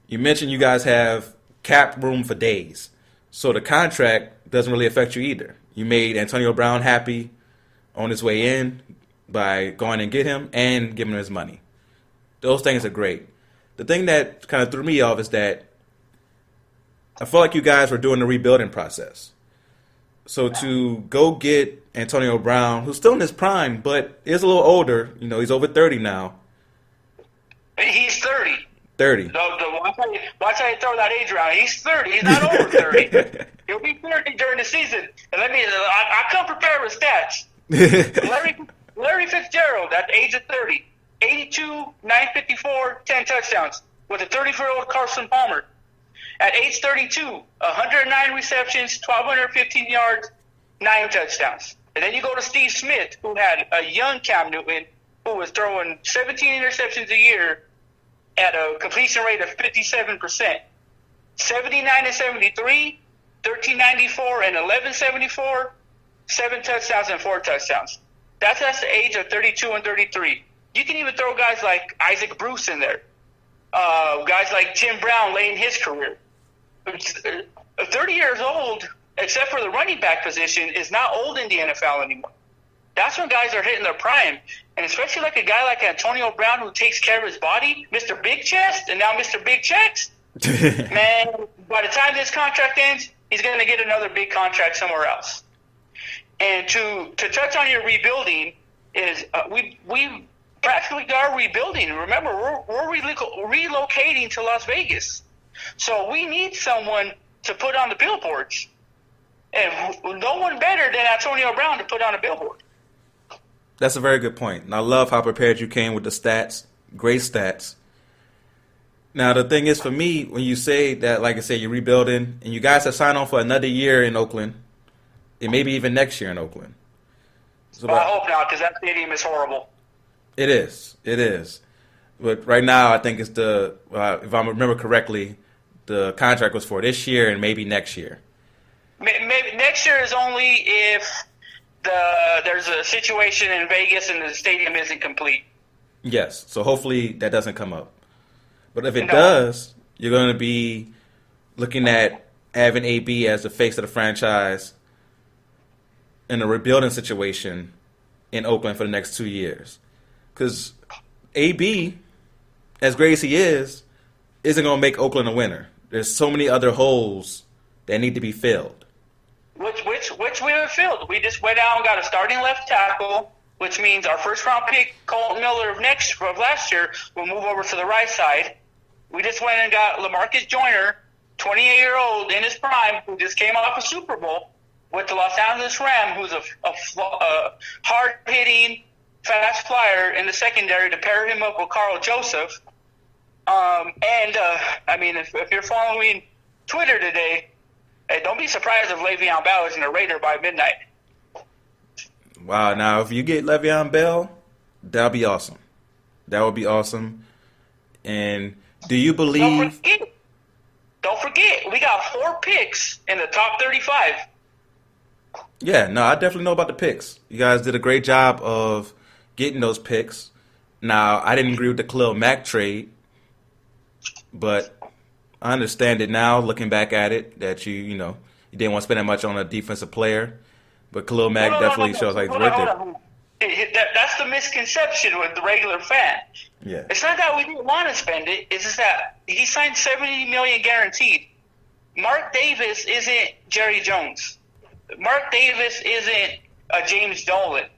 You mentioned you guys have cap room for days. So the contract doesn't really affect you either. You made Antonio Brown happy on his way in by going and get him and giving him his money. Those things are great. The thing that kind of threw me off is that I felt like you guys were doing the rebuilding process. So to go get Antonio Brown, who's still in his prime, but is a little older, he's over 30 now. He's 30. 30. Watch how you throw that age around. He's 30. He's not over 30. He'll be 30 during the season. And I come prepared with stats. Larry Fitzgerald at the age of 30, 82, 954, 10 touchdowns with a 34-year-old Carson Palmer. At age 32, 109 receptions, 1,215 yards, 9 touchdowns. And then you go to Steve Smith, who had a young Cam Newton, who was throwing 17 interceptions a year at a completion rate of 57%. 79 and 73, 1394 and 1174, 7 touchdowns and 4 touchdowns. That's the age of 32 and 33. You can even throw guys like Isaac Bruce in there. Guys like Tim Brown late in his career. 30 years old, except for the running back position, is not old in the NFL anymore. That's when guys are hitting their prime. And especially like a guy like Antonio Brown who takes care of his body, Mr. Big Chest, and now Mr. Big Checks. Man, by the time this contract ends, he's going to get another big contract somewhere else. And to touch on your rebuilding is we practically are rebuilding. Remember, we're relocating to Las Vegas. So we need someone to put on the billboards. And no one better than Antonio Brown to put on a billboard. That's a very good point. And I love how prepared you came with the stats. Great stats. Now, the thing is, for me, when you say that, like I said, you're rebuilding, and you guys have signed on for another year in Oakland, and maybe even next year in Oakland. So I hope not, because that stadium is horrible. It is. It is. But right now, I think it's if I remember correctly, the contract was for this year and maybe next year. Maybe next year is only if there's a situation in Vegas and the stadium isn't complete. Yes. So hopefully that doesn't come up. But if it does, you're going to be looking at having AB as the face of the franchise in a rebuilding situation in Oakland for the next 2 years. Because AB, as great as he is, isn't going to make Oakland a winner. There's so many other holes that need to be filled. Which we have filled. We just went out and got a starting left tackle, which means our first-round pick, Colton Miller of last year, will move over to the right side. We just went and got LaMarcus Joyner, 28-year-old in his prime, who just came off a Super Bowl with the Los Angeles Rams, who's a hard-hitting, fast flyer in the secondary to pair him up with Carl Joseph. If you're following Twitter today, hey, don't be surprised if Le'Veon Bell isn't a Raider by midnight. Wow, now if you get Le'Veon Bell, that'll be awesome. That would be awesome. And do you believe... Don't forget, we got 4 picks in the top 35. Yeah, no, I definitely know about the picks. You guys did a great job of getting those picks. Now, I didn't agree with the Khalil Mack trade, but I understand it now, looking back at it, that you didn't want to spend that much on a defensive player. But Khalil Mack definitely shows like it's worth it. That's the misconception with the regular fan. Yeah. It's not that we didn't want to spend it. It's just that he signed $70 million guaranteed. Mark Davis isn't Jerry Jones. Mark Davis isn't a James Dolan.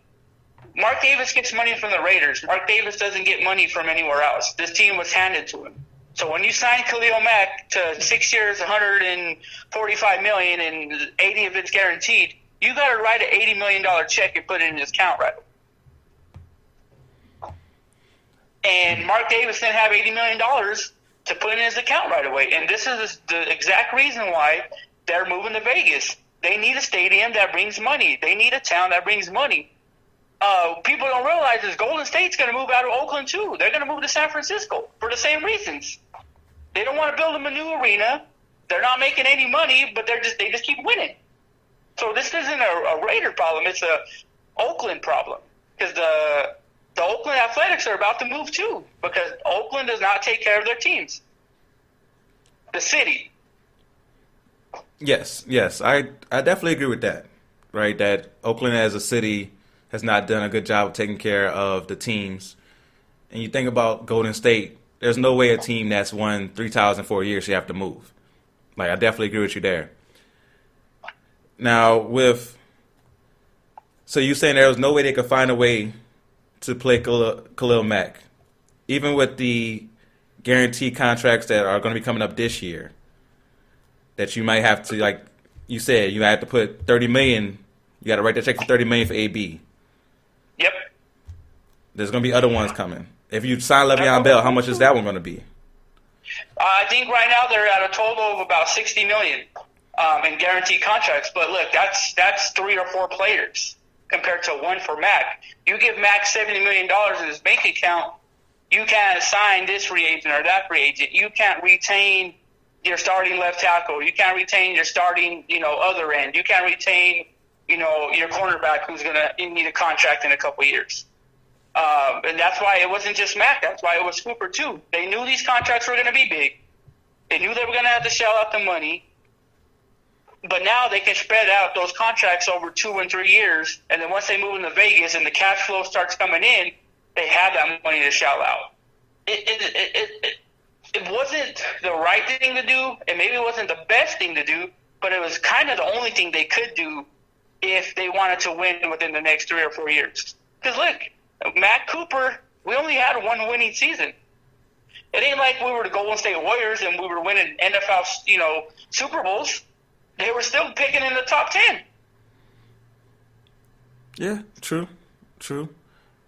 Mark Davis gets money from the Raiders. Mark Davis doesn't get money from anywhere else. This team was handed to him. So when you sign Khalil Mack to 6 years, $145 million, and 80 of it's guaranteed, you got to write an $80 million check and put it in his account right away. And Mark Davis didn't have $80 million to put in his account right away. And this is the exact reason why they're moving to Vegas. They need a stadium that brings money. They need a town that brings money. People don't realize is Golden State's going to move out of Oakland too. They're going to move to San Francisco for the same reasons. They don't want to build them a new arena. They're not making any money, but they just keep winning. So this isn't a Raider problem. It's a Oakland problem because the the Oakland Athletics are about to move too, because Oakland does not take care of their teams. The city. Yes, I definitely agree with that. Right, that Oakland as a city has not done a good job of taking care of the teams. And you think about Golden State, there's no way a team that's won 3 titles in 4 years should have to move. Like, I definitely agree with you there. Now, so you saying there was no way they could find a way to play Khalil Mack, even with the guaranteed contracts that are going to be coming up this year, that you might have to, like you said, you have to put $30 million. You got to write that check for $30 million for AB. Yep. There's going to be other ones coming. If you sign Le'Veon Bell, how much is that one going to be? I think right now they're at a total of about $60 million in guaranteed contracts. But look, that's 3 or 4 players compared to one for Mac. You give Mac $70 million in his bank account, you can't sign this free agent or that free agent. You can't retain your starting left tackle. You can't retain your starting, other end. You can't retain, your cornerback who's going to need a contract in a couple of years. And that's why it wasn't just Mac. That's why it was Cooper, too. They knew these contracts were going to be big. They knew they were going to have to shell out the money. But now they can spread out those contracts over 2 and 3 years. And then once they move into Vegas and the cash flow starts coming in, they have that money to shell out. It wasn't the right thing to do, and maybe it wasn't the best thing to do, but it was kind of the only thing they could do if they wanted to win within the next 3 or 4 years. Because look, Matt Cooper, we only had one winning season. It ain't like we were the Golden State Warriors and we were winning NFL, Super Bowls. They were still picking in the top 10. Yeah, true.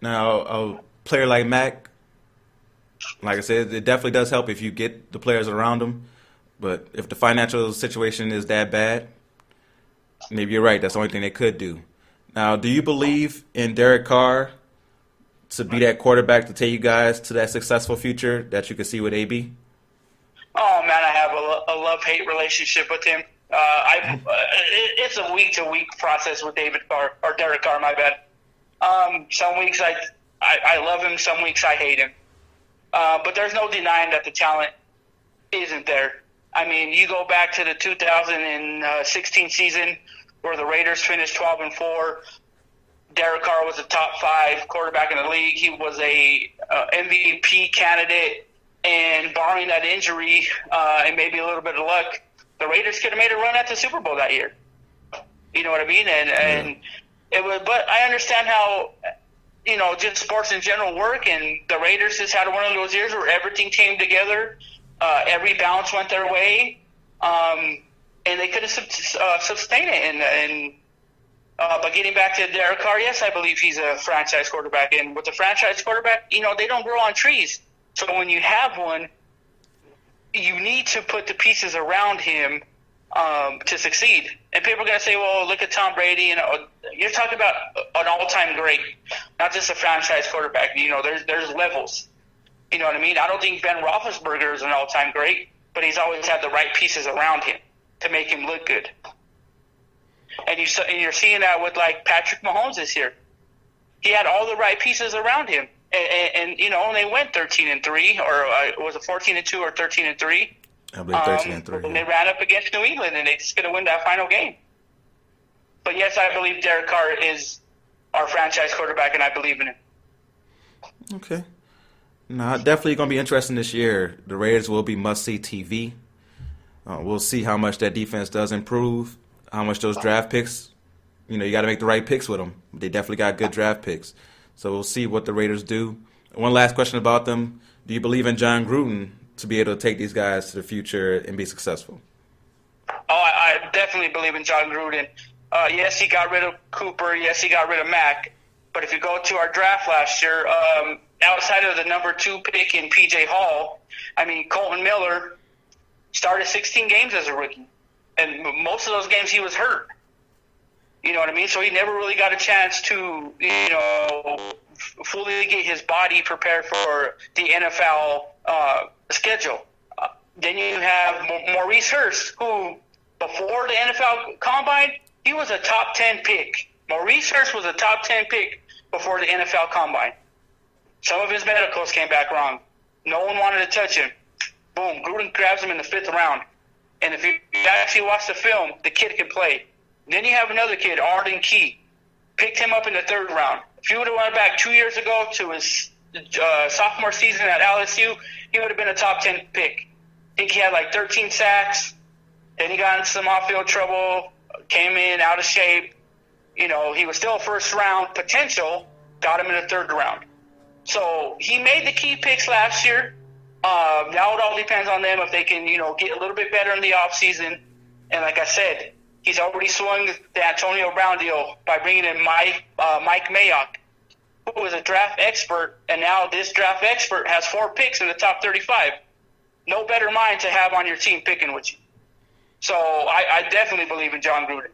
Now, a player like Mac, like I said, it definitely does help if you get the players around him. But if the financial situation is that bad, maybe you're right. That's the only thing they could do. Now, do you believe in Derek Carr to be that quarterback to take you guys to that successful future that you can see with AB? Oh, man, I have a love-hate relationship with him. It's a week-to-week process with David Carr, or Derek Carr, my bad. Some weeks I love him, some weeks I hate him. But there's no denying that the talent isn't there. I mean, you go back to the 2016 season where the Raiders finished 12-4. Derek Carr was a top 5 quarterback in the league. He was a MVP candidate, and barring that injury and maybe a little bit of luck, the Raiders could have made a run at the Super Bowl that year. You know what I mean? And it was, but I understand how, just sports in general work, and the Raiders just had one of those years where everything came together, every bounce went their way, and they couldn't sustain it. But getting back to Derek Carr, yes, I believe he's a franchise quarterback. And with the franchise quarterback, they don't grow on trees. So when you have one, you need to put the pieces around him to succeed. And people are going to say, well, look at Tom Brady. You're talking about an all-time great, not just a franchise quarterback. There's levels. You know what I mean? I don't think Ben Roethlisberger is an all-time great, but he's always had the right pieces around him to make him look good. And you're seeing that with, like, Patrick Mahomes this year. He had all the right pieces around him. And they went 13-3, or was it 14-2 or 13-3? I believe 13-3. And they ran up against New England, and they just going to win that final game. But yes, I believe Derek Carr is our franchise quarterback, and I believe in him. Okay. No, definitely going to be interesting this year. The Raiders will be must-see TV. We'll see how much that defense does improve, how much those draft picks. You got to make the right picks with them. They definitely got good draft picks. So we'll see what the Raiders do. One last question about them. Do you believe in John Gruden to be able to take these guys to the future and be successful? Oh, I definitely believe in John Gruden. Yes, he got rid of Cooper. Yes, he got rid of Mack. But if you go to our draft last year, outside of the number 2 pick in P.J. Hall, Colton Miller started 16 games as a rookie. And most of those games he was hurt. You know what I mean? So he never really got a chance to, fully get his body prepared for the NFL schedule. Then you have Maurice Hurst, who, before the NFL Combine, he was a top 10 pick. Maurice Hurst was a top 10 pick before the NFL Combine. Some of his medicals came back wrong. No one wanted to touch him. Boom, Gruden grabs him in the 5th round. And if you actually watch the film, the kid can play. Then you have another kid, Arden Key. Picked him up in the 3rd round. If you would have went back 2 years ago to his sophomore season at LSU, he would have been a top 10 pick. I think he had like 13 sacks. Then he got into some off-field trouble, came in out of shape. You know, he was still a 1st round potential, got him in the 3rd round. So he made the key picks last year. Now it all depends on them if they can, you know, get a little bit better in the offseason. And like I said, he's already swung the Antonio Brown deal by bringing in Mike Mayock, who was a draft expert, and now this draft expert has 4 picks in the top 35. No better mind to have on your team picking with you. So I definitely believe in John Gruden.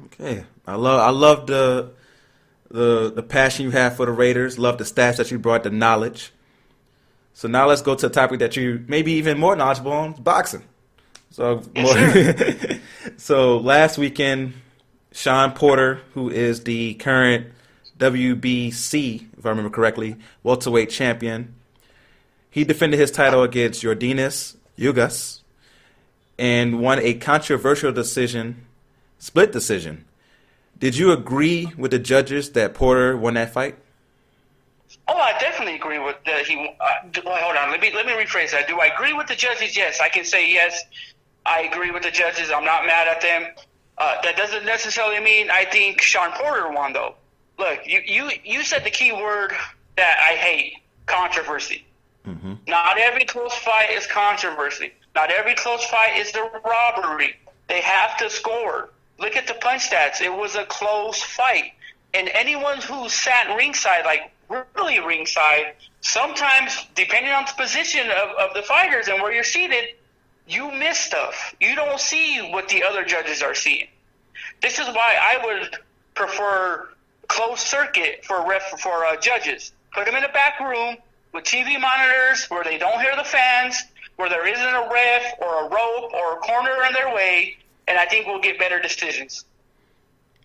Okay, I love the passion you have for the Raiders. Love the stats that you brought, the knowledge. So now let's go to a topic that you maybe even more knowledgeable on, boxing. So, Yes, so last weekend, Shawn Porter, who is the current WBC, if I remember correctly, welterweight champion, he defended his title against Yordenis Ugas and won a controversial decision, split decision. Did you agree with the judges that Porter won that fight? Oh, I definitely agree with that. Hold on, let me rephrase that. Do I agree with the judges? Yes, I can say yes. I agree with the judges. I'm not mad at them. That doesn't necessarily mean I think Shawn Porter won, though. Look, you said the key word that I hate: controversy. Mm-hmm. Not every close fight is controversy. Not every close fight is the robbery. They have to score. Look at the punch stats. It was a close fight. And anyone who sat ringside, like really ringside, sometimes, depending on the position of the fighters and where you're seated, you miss stuff. You don't see what the other judges are seeing. This is why I would prefer closed circuit for judges. Put them in a back room with TV monitors where they don't hear the fans, where there isn't a ref or a rope or a corner in their way, and I think we'll get better decisions.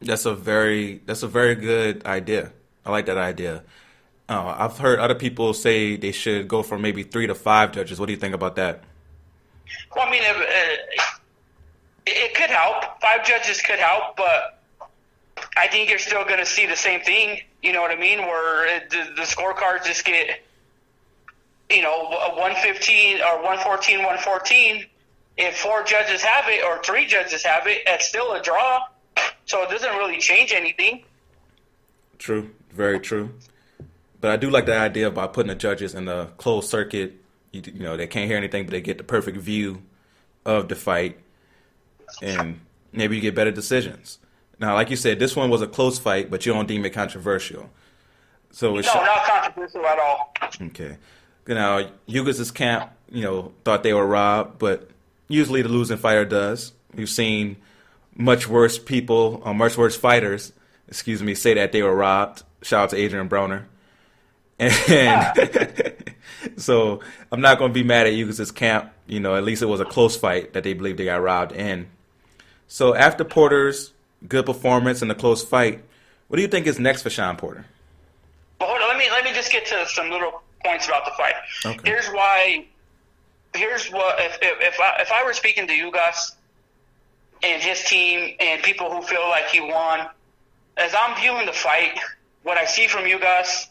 That's a very good idea. I like that idea. I've heard other people say they should go for maybe 3 to 5 judges. What do you think about that? Well, I mean, it could help. 5 judges could help, but I think you're still going to see the same thing. You know what I mean? Where the scorecards just get, you know, 115 or 114, 114. If 4 judges have it or 3 judges have it, it's still a draw. So it doesn't really change anything. True. Very true. But I do like the idea about putting the judges in the closed circuit. You know, they can't hear anything, but they get the perfect view of the fight. And maybe you get better decisions. Now, like you said, this one was a close fight, but you don't deem it controversial. So it's not controversial at all. Okay. Now, Ugas' camp, you know, thought they were robbed, but usually the losing fighter does. We've seen much worse fighters, say that they were robbed. Shout out to Adrian Broner. And so I'm not going to be mad at Ugas' camp. You know, at least it was a close fight that they believe they got robbed in. So after Porter's good performance in the close fight, what do you think is next for Shawn Porter? Well, hold on. Let me just get to some little points about the fight. Okay. Here's what if I were speaking to Ugas and his team and people who feel like he won, as I'm viewing the fight, what I see from Ugas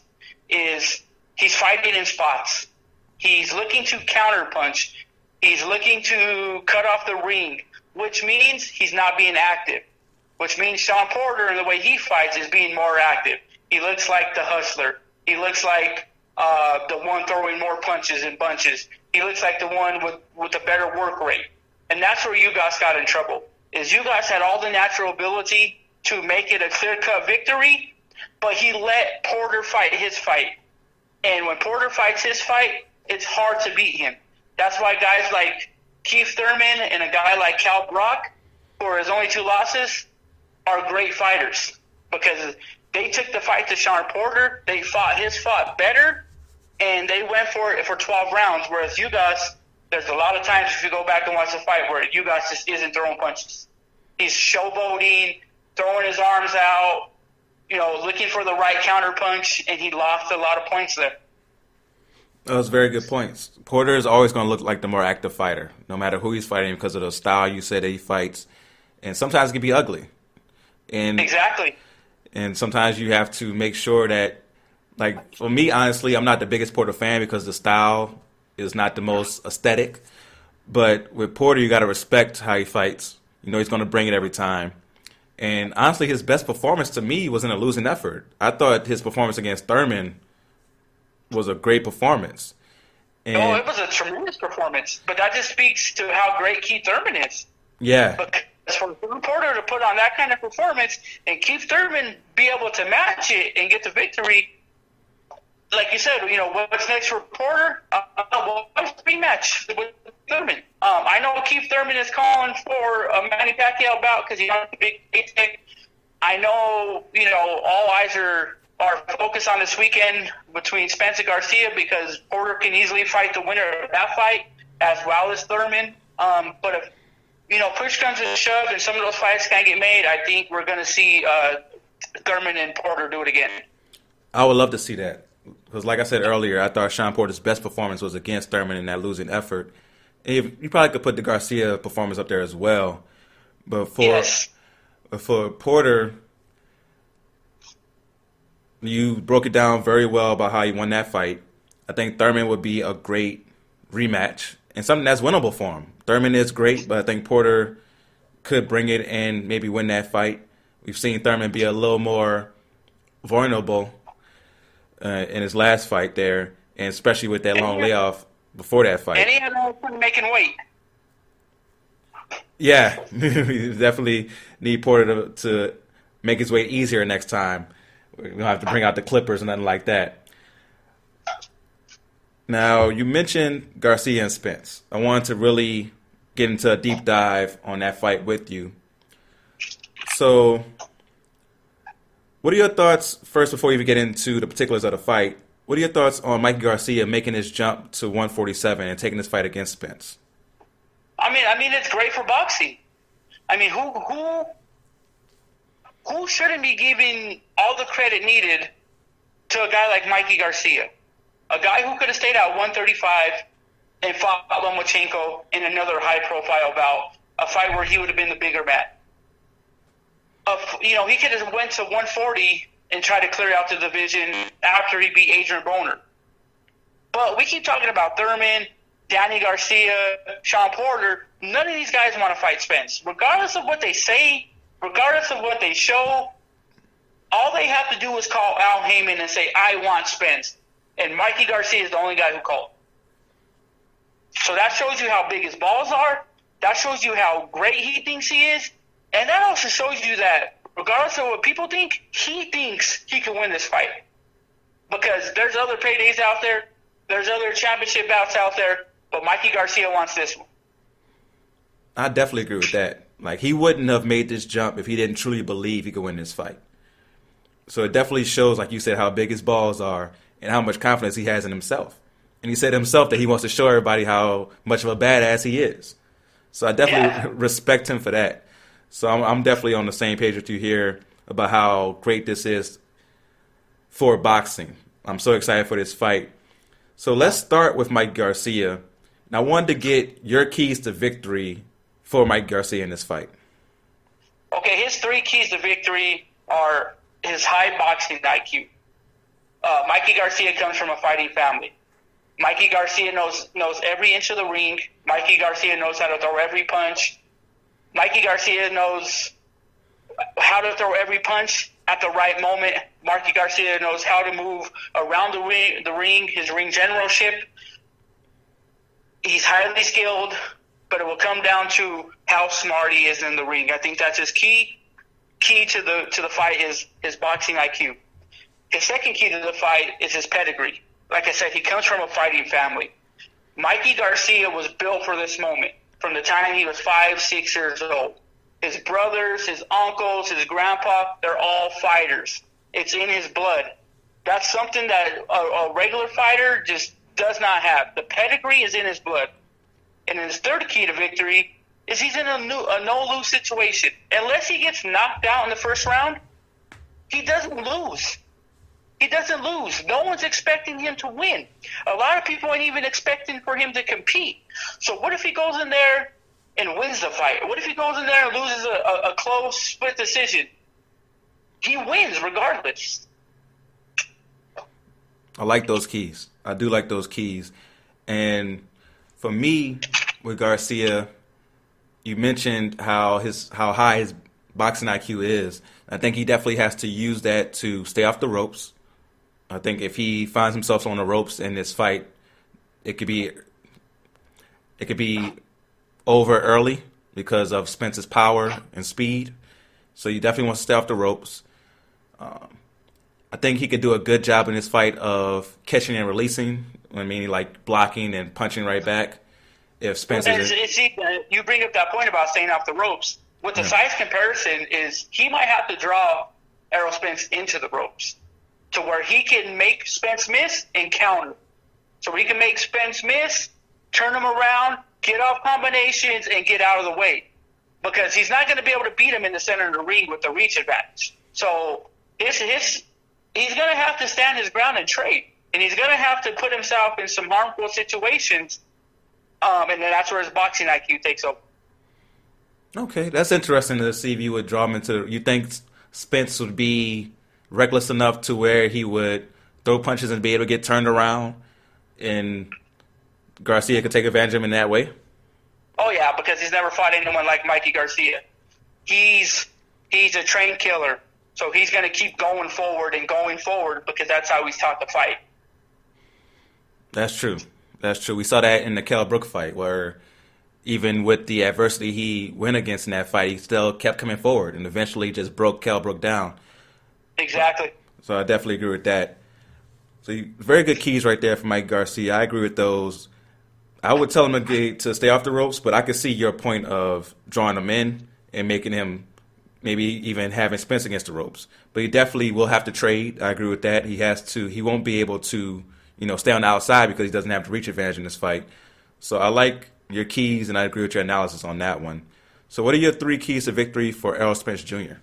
is he's fighting in spots. He's looking to counterpunch. He's looking to cut off the ring, which means he's not being active, which means Shawn Porter and the way he fights is being more active. He looks like the hustler. He looks like the one throwing more punches and bunches. He looks like the one with a better work rate. And that's where Ugas got in trouble, is Ugas had all the natural ability to make it a clear-cut victory, but he let Porter fight his fight. And when Porter fights his fight, it's hard to beat him. That's why guys like Keith Thurman and a guy like Cal Brock, who are his only 2 losses, are great fighters because they took the fight to Shawn Porter. They fought better, and they went for it for 12 rounds, whereas Ugas, there's a lot of times if you go back and watch the fight where Ugas just isn't throwing punches. He's showboating, throwing his arms out, looking for the right counter punch, and he lost a lot of points there. Those very good points. Porter is always going to look like the more active fighter, no matter who he's fighting, because of the style you said that he fights. And sometimes it can be ugly. And Exactly. And sometimes you have to make sure that, like, for me, honestly, I'm not the biggest Porter fan because the style is not the most aesthetic. But with Porter, you got to respect how he fights. He's going to bring it every time. And honestly, his best performance to me was in a losing effort. I thought his performance against Thurman was a great performance. And It was a tremendous performance. But that just speaks to how great Keith Thurman is. yeah, Because for Porter to put on that kind of performance and Keith Thurman be able to match it and get the victory, like you said, what's next for Porter? What's the rematch with Thurman? I know Keith Thurman is calling for a Manny Pacquiao bout because he's on the big paycheck. I know, all eyes are focused on this weekend between Spence and Garcia because Porter can easily fight the winner of that fight as well as Thurman. But if push comes to shove and some of those fights can't get made, I think we're going to see Thurman and Porter do it again. I would love to see that. Because like I said earlier, I thought Shawn Porter's best performance was against Thurman in that losing effort. And you probably could put the Garcia performance up there as well. But for Porter, you broke it down very well about how he won that fight. I think Thurman would be a great rematch and something that's winnable for him. Thurman is great, but I think Porter could bring it and maybe win that fight. We've seen Thurman be a little more vulnerable in his last fight there, and especially with that long layoff before that fight. And he had no fun making weight. Yeah, we definitely need Porter to make his way easier next time. We don't have to bring out the clippers or nothing like that. Now, you mentioned Garcia and Spence. I wanted to really get into a deep dive on that fight with you. So, what are your thoughts, first, before we even get into the particulars of the fight, what are your thoughts on Mikey Garcia making his jump to 147 and taking this fight against Spence? I mean, it's great for boxing. I mean, who shouldn't be giving all the credit needed to a guy like Mikey Garcia? A guy who could have stayed at 135 and fought Lomachenko in another high-profile bout, a fight where he would have been the bigger man. He could have went to 140 and tried to clear out the division after he beat Adrian Broner. But we keep talking about Thurman, Danny Garcia, Shawn Porter. None of these guys want to fight Spence. Regardless of what they say, regardless of what they show, all they have to do is call Al Heyman and say, I want Spence. And Mikey Garcia is the only guy who called. So that shows you how big his balls are. That shows you how great he thinks he is. And that also shows you that regardless of what people think, he thinks he can win this fight. Because there's other paydays out there. There's other championship bouts out there. But Mikey Garcia wants this one. I definitely agree with that. Like, he wouldn't have made this jump if he didn't truly believe he could win this fight. So it definitely shows, like you said, how big his balls are and how much confidence he has in himself. And he said himself that he wants to show everybody how much of a badass he is. So I definitely respect him for that. So I'm definitely on the same page with you here about how great this is for boxing. I'm so excited for this fight. So let's start with Mike Garcia. And I wanted to get your keys to victory for Mike Garcia in this fight. Okay, his 3 keys to victory are his high boxing IQ. Mikey Garcia comes from a fighting family. Mikey Garcia knows every inch of the ring. Mikey Garcia knows how to throw every punch. Mikey Garcia knows how to throw every punch at the right moment. Mikey Garcia knows how to move around the ring, his ring generalship. He's highly skilled, but it will come down to how smart he is in the ring. I think that's his key to the fight is his boxing IQ. His second key to the fight is his pedigree. Like I said, he comes from a fighting family. Mikey Garcia was built for this moment from the time he was 5, 6 years old. His brothers, his uncles, his grandpa, they're all fighters. It's in his blood. That's something that a regular fighter just does not have. The pedigree is in his blood. And his third key to victory is he's in a no-lose situation. Unless he gets knocked out in the first round, he doesn't lose. He doesn't lose. No one's expecting him to win. A lot of people ain't even expecting for him to compete. So what if he goes in there and wins the fight? What if he goes in there and loses a close split decision? He wins regardless. I like those keys. I do like those keys. And for me, with Garcia, you mentioned how high his boxing IQ is. I think he definitely has to use that to stay off the ropes. I think if he finds himself on the ropes in this fight, it could be over early because of Spence's power and speed. So you definitely want to stay off the ropes. I think he could do a good job in this fight of catching and releasing. I mean, like blocking and punching right back. If Spence you bring up that point about staying off the ropes. With the size comparison is he might have to draw Errol Spence into the ropes to where he can make Spence miss and counter. So he can make Spence miss, turn him around, get off combinations, and get out of the way. Because he's not going to be able to beat him in the center of the ring with the reach advantage. So he's going to have to stand his ground and trade. And he's going to have to put himself in some harmful situations. And then that's where his boxing IQ takes over. Okay, that's interesting to see if you would draw him into. You think Spence would be reckless enough to where he would throw punches and be able to get turned around, and Garcia could take advantage of him in that way? Oh yeah, because he's never fought anyone like Mikey Garcia. He's a trained killer, so he's going to keep going forward because that's how he's taught to fight. That's true. We saw that in the Kell Brook fight, where even with the adversity he went against in that fight, he still kept coming forward and eventually just broke Kell Brook down. Exactly. So I definitely agree with that. So very good keys right there for Mike Garcia. I agree with those. I would tell him to stay off the ropes, but I could see your point of drawing him in and making him maybe even having Spence against the ropes. But he definitely will have to trade. I agree with that. He won't be able to, stay on the outside because he doesn't have the reach advantage in this fight. So I like your keys, and I agree with your analysis on that one. So what are your 3 keys to victory for Errol Spence Jr.?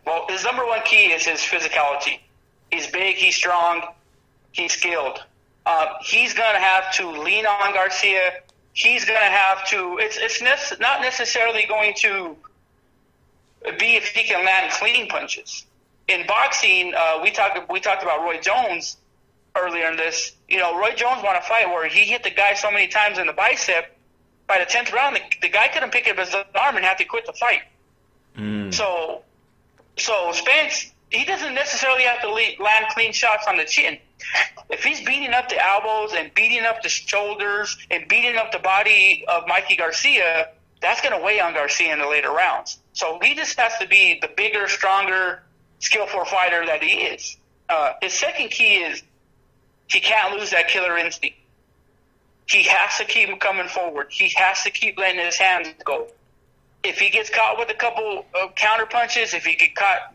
Well, his number 1 key is his physicality. He's big, he's strong, he's skilled. He's going to have to lean on Garcia. He's going to have to – it's not necessarily going to be if he can land clean punches. In boxing, we talked about Roy Jones earlier in this. Roy Jones won a fight where he hit the guy so many times in the bicep, by the 10th round, the guy couldn't pick up his arm and had to quit the fight. So Spence, he doesn't necessarily have to land clean shots on the chin. If he's beating up the elbows and beating up the shoulders and beating up the body of Mikey Garcia, that's going to weigh on Garcia in the later rounds. So he just has to be the bigger, stronger, skillful fighter that he is. His second key is he can't lose that killer instinct. He has to keep coming forward. He has to keep letting his hands go. If he gets caught with a couple of counter punches, if he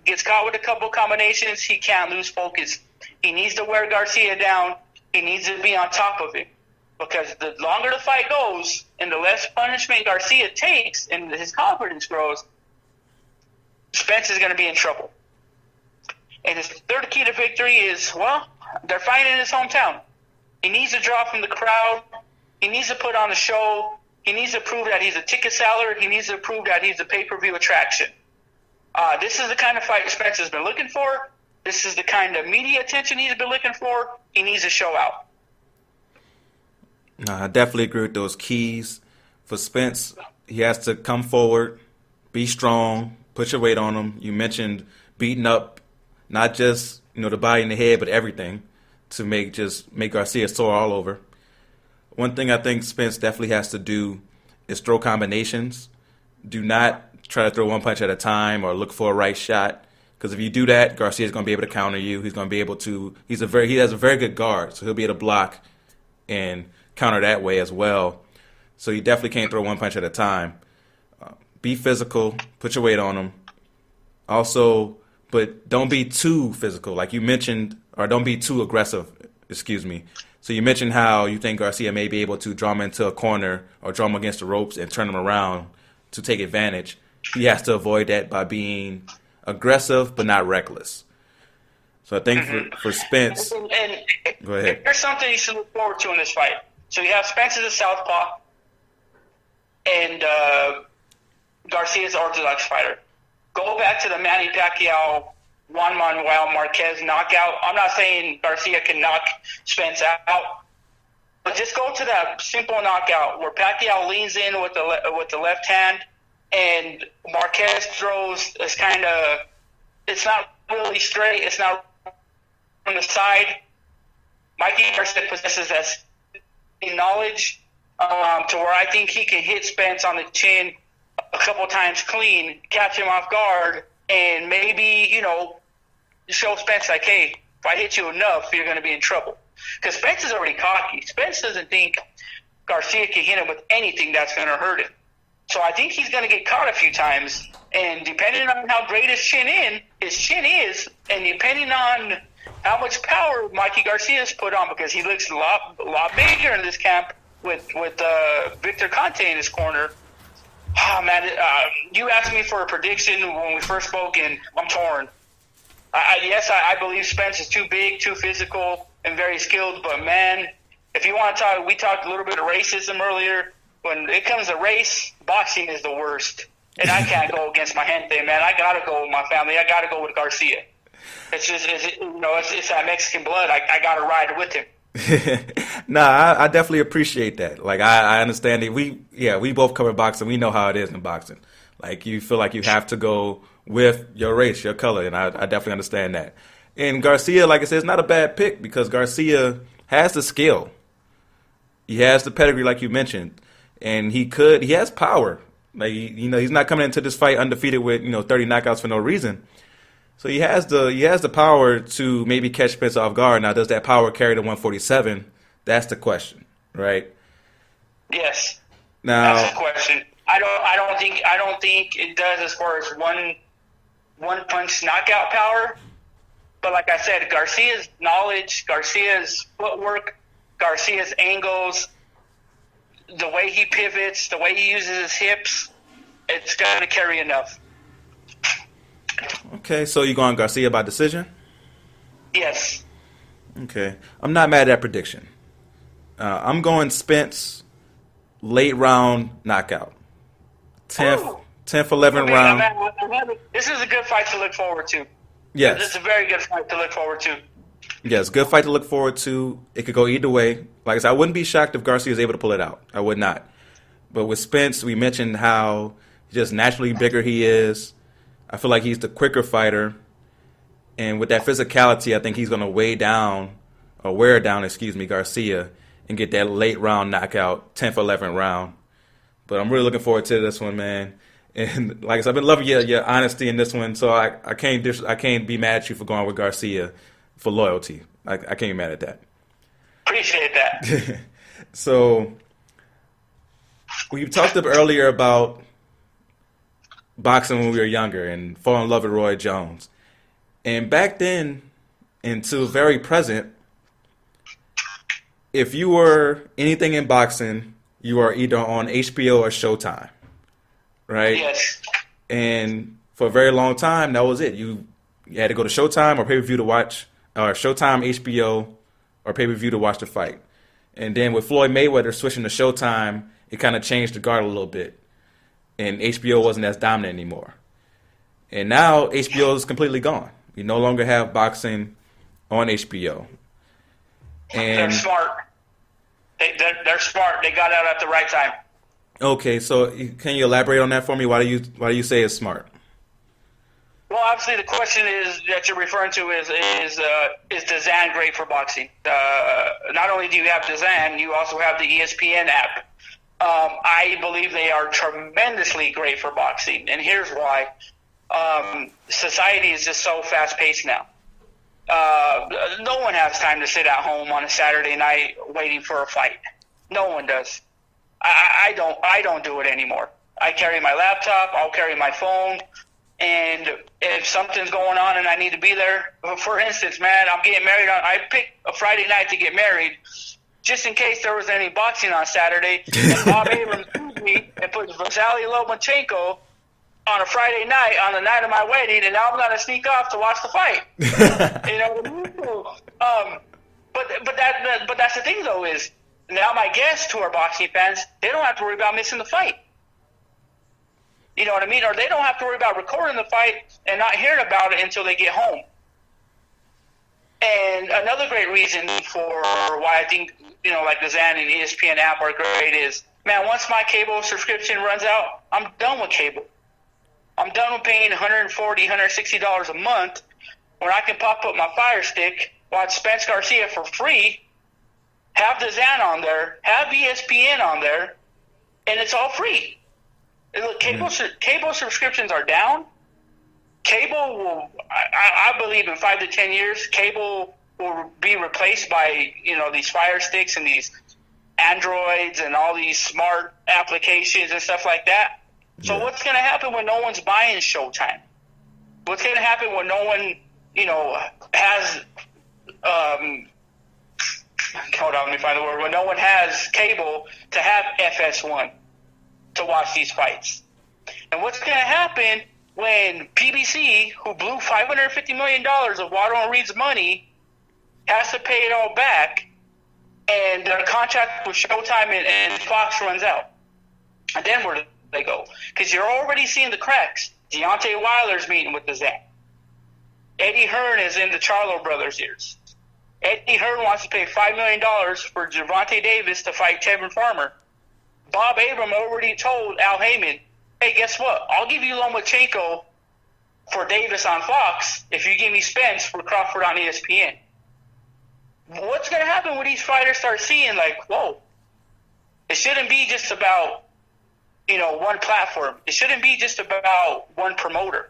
gets caught with a couple of combinations, he can't lose focus. He needs to wear Garcia down. He needs to be on top of it. Because the longer the fight goes and the less punishment Garcia takes and his confidence grows, Spence is going to be in trouble. And his third key to victory is, they're fighting in his hometown. He needs to draw from the crowd. He needs to put on a show. He needs to prove that he's a ticket seller. He needs to prove that he's a pay-per-view attraction. This is the kind of fight Spence has been looking for. This is the kind of media attention he's been looking for. He needs to show out. I definitely agree with those keys. For Spence, he has to come forward, be strong, put your weight on him. You mentioned beating up not just the body and the head, but everything to make Garcia sore all over. One thing I think Spence definitely has to do is throw combinations. Do not try to throw one punch at a time or look for a right shot. Because if you do that, Garcia's going to be able to counter you. He's going to be able to. He has a very good guard, so he'll be able to block and counter that way as well. So you definitely can't throw one punch at a time. Be physical. Put your weight on him. Also, but don't be too physical, like you mentioned, or don't be too aggressive. Excuse me. So you mentioned how you think Garcia may be able to draw him into a corner or draw him against the ropes and turn him around to take advantage. He has to avoid that by being aggressive but not reckless. So I think for Spence, And go ahead. there's something you should look forward to in this fight. So you have Spence as a southpaw, and Garcia's orthodox fighter. Go back to the Manny Pacquiao Juan Manuel Marquez knockout. I'm not saying Garcia can knock Spence out, but just go to that simple knockout where Pacquiao leans in with the left hand, and Marquez throws is kind of, it's not really straight. It's not from the side. Mikey Garcia possesses that knowledge to where I think he can hit Spence on the chin a couple times clean, catch him off guard, and maybe, show Spence like, hey, if I hit you enough, you're going to be in trouble. Because Spence is already cocky. Spence doesn't think Garcia can hit him with anything that's going to hurt him. So I think he's going to get caught a few times. And depending on how great his chin is, and depending on how much power Mikey Garcia's put on, because he looks a lot bigger in this camp with Victor Conte in his corner. Oh, man, you asked me for a prediction when we first spoke, and I'm torn. I believe Spence is too big, too physical, and very skilled. But, man, if you want to talk, we talked a little bit of racism earlier. When it comes to race, boxing is the worst. And I can't go against my gente, man. I got to go with my family. I got to go with Garcia. It's just, it's that Mexican blood. I got to ride with him. Nah, I definitely appreciate that. Like, I understand it. We both cover boxing. We know how it is in boxing. Like, you feel like you have to go with your race, your color, and I definitely understand that. And Garcia, like I said, is not a bad pick because Garcia has the skill. He has the pedigree, like you mentioned, and he has power. Like, he's not coming into this fight undefeated with 30 knockouts for no reason. So he has the power to maybe catch Spence off guard. Now, does that power carry to 147? That's the question, right? Yes. Now, that's the question. I don't think it does as far as one punch knockout power. But like I said, Garcia's knowledge, Garcia's footwork, Garcia's angles, the way he pivots, the way he uses his hips, it's going to carry enough. Okay, so you going Garcia by decision? Yes. Okay. I'm not mad at that prediction. I'm going Spence late round knockout. 10th, 11th round. This is a good fight to look forward to. Yes. This is a very good fight to look forward to. Yes, good fight to look forward to. It could go either way. Like I said, I wouldn't be shocked if Garcia is able to pull it out. I would not. But with Spence, we mentioned how just naturally bigger he is. I feel like he's the quicker fighter. And with that physicality, I think he's going to wear down Garcia and get that late round knockout, 10th, 11th round. But I'm really looking forward to this one, man. And like I said, I've been loving your honesty in this one, so I can't be mad at you for going with Garcia for loyalty. I can't be mad at that. Appreciate that. So we talked earlier about boxing when we were younger and fall in love with Roy Jones. And back then, until very present, if you were anything in boxing, you are either on HBO or Showtime, right? Yes. And for a very long time, that was it. You had to go to Showtime or pay-per-view to watch, or Showtime, HBO, or pay-per-view to watch the fight. And then with Floyd Mayweather switching to Showtime, it kind of changed the guard a little bit. And HBO wasn't as dominant anymore. And now HBO is completely gone. We no longer have boxing on HBO. And they're smart. They're smart. They got out at the right time. Okay, so can you elaborate on that for me? Why do you say it's smart? Well, obviously, the question is that you're referring to is DAZN great for boxing? Not only do you have DAZN, you also have the ESPN app. I believe they are tremendously great for boxing, and here's why. Society is just so fast-paced now. No one has time to sit at home on a Saturday night waiting for a fight. No one does. I don't do it anymore. I carry my laptop. I'll carry my phone. And if something's going on and I need to be there, for instance, man, I'm getting married I picked a Friday night to get married just in case there was any boxing on Saturday. And Bob Abrams sued me and put Vasily Lomachenko on a Friday night, on the night of my wedding, and now I'm going to sneak off to watch the fight. You know what I mean? So, but that's the thing, though, is now my guests who are boxing fans, they don't have to worry about missing the fight. You know what I mean? Or they don't have to worry about recording the fight and not hearing about it until they get home. And another great reason for why I think, like the Zan and ESPN app are great is, man, once my cable subscription runs out, I'm done with cable. I'm done with paying $140, $160 a month when I can pop up my Fire Stick, watch Spence Garcia for free, have the Zan on there, have ESPN on there, and it's all free. And look, cable subscriptions are down. Cable will, I believe in 5 to 10 years, cable will be replaced by, these Fire Sticks and these Androids and all these smart applications and stuff like that. So what's going to happen when no one's buying Showtime? What's going to happen when no one, has, hold on, let me find the word, when no one has cable to have FS1 to watch these fights? And what's going to happen when PBC, who blew $550 million of Waddle and Reed's money, has to pay it all back, and their contract with Showtime and Fox runs out? And then where do they go? Because you're already seeing the cracks. Deontay Wilder's meeting with the Zan. Eddie Hearn is in the Charlo brothers' ears. Eddie Hearn wants to pay $5 million for Gervonta Davis to fight Tevin Farmer. Bob Arum already told Al Heyman, hey, guess what? I'll give you Lomachenko for Davis on Fox if you give me Spence for Crawford on ESPN. What's going to happen when these fighters start seeing, like, whoa, it shouldn't be just about, one platform. It shouldn't be just about one promoter.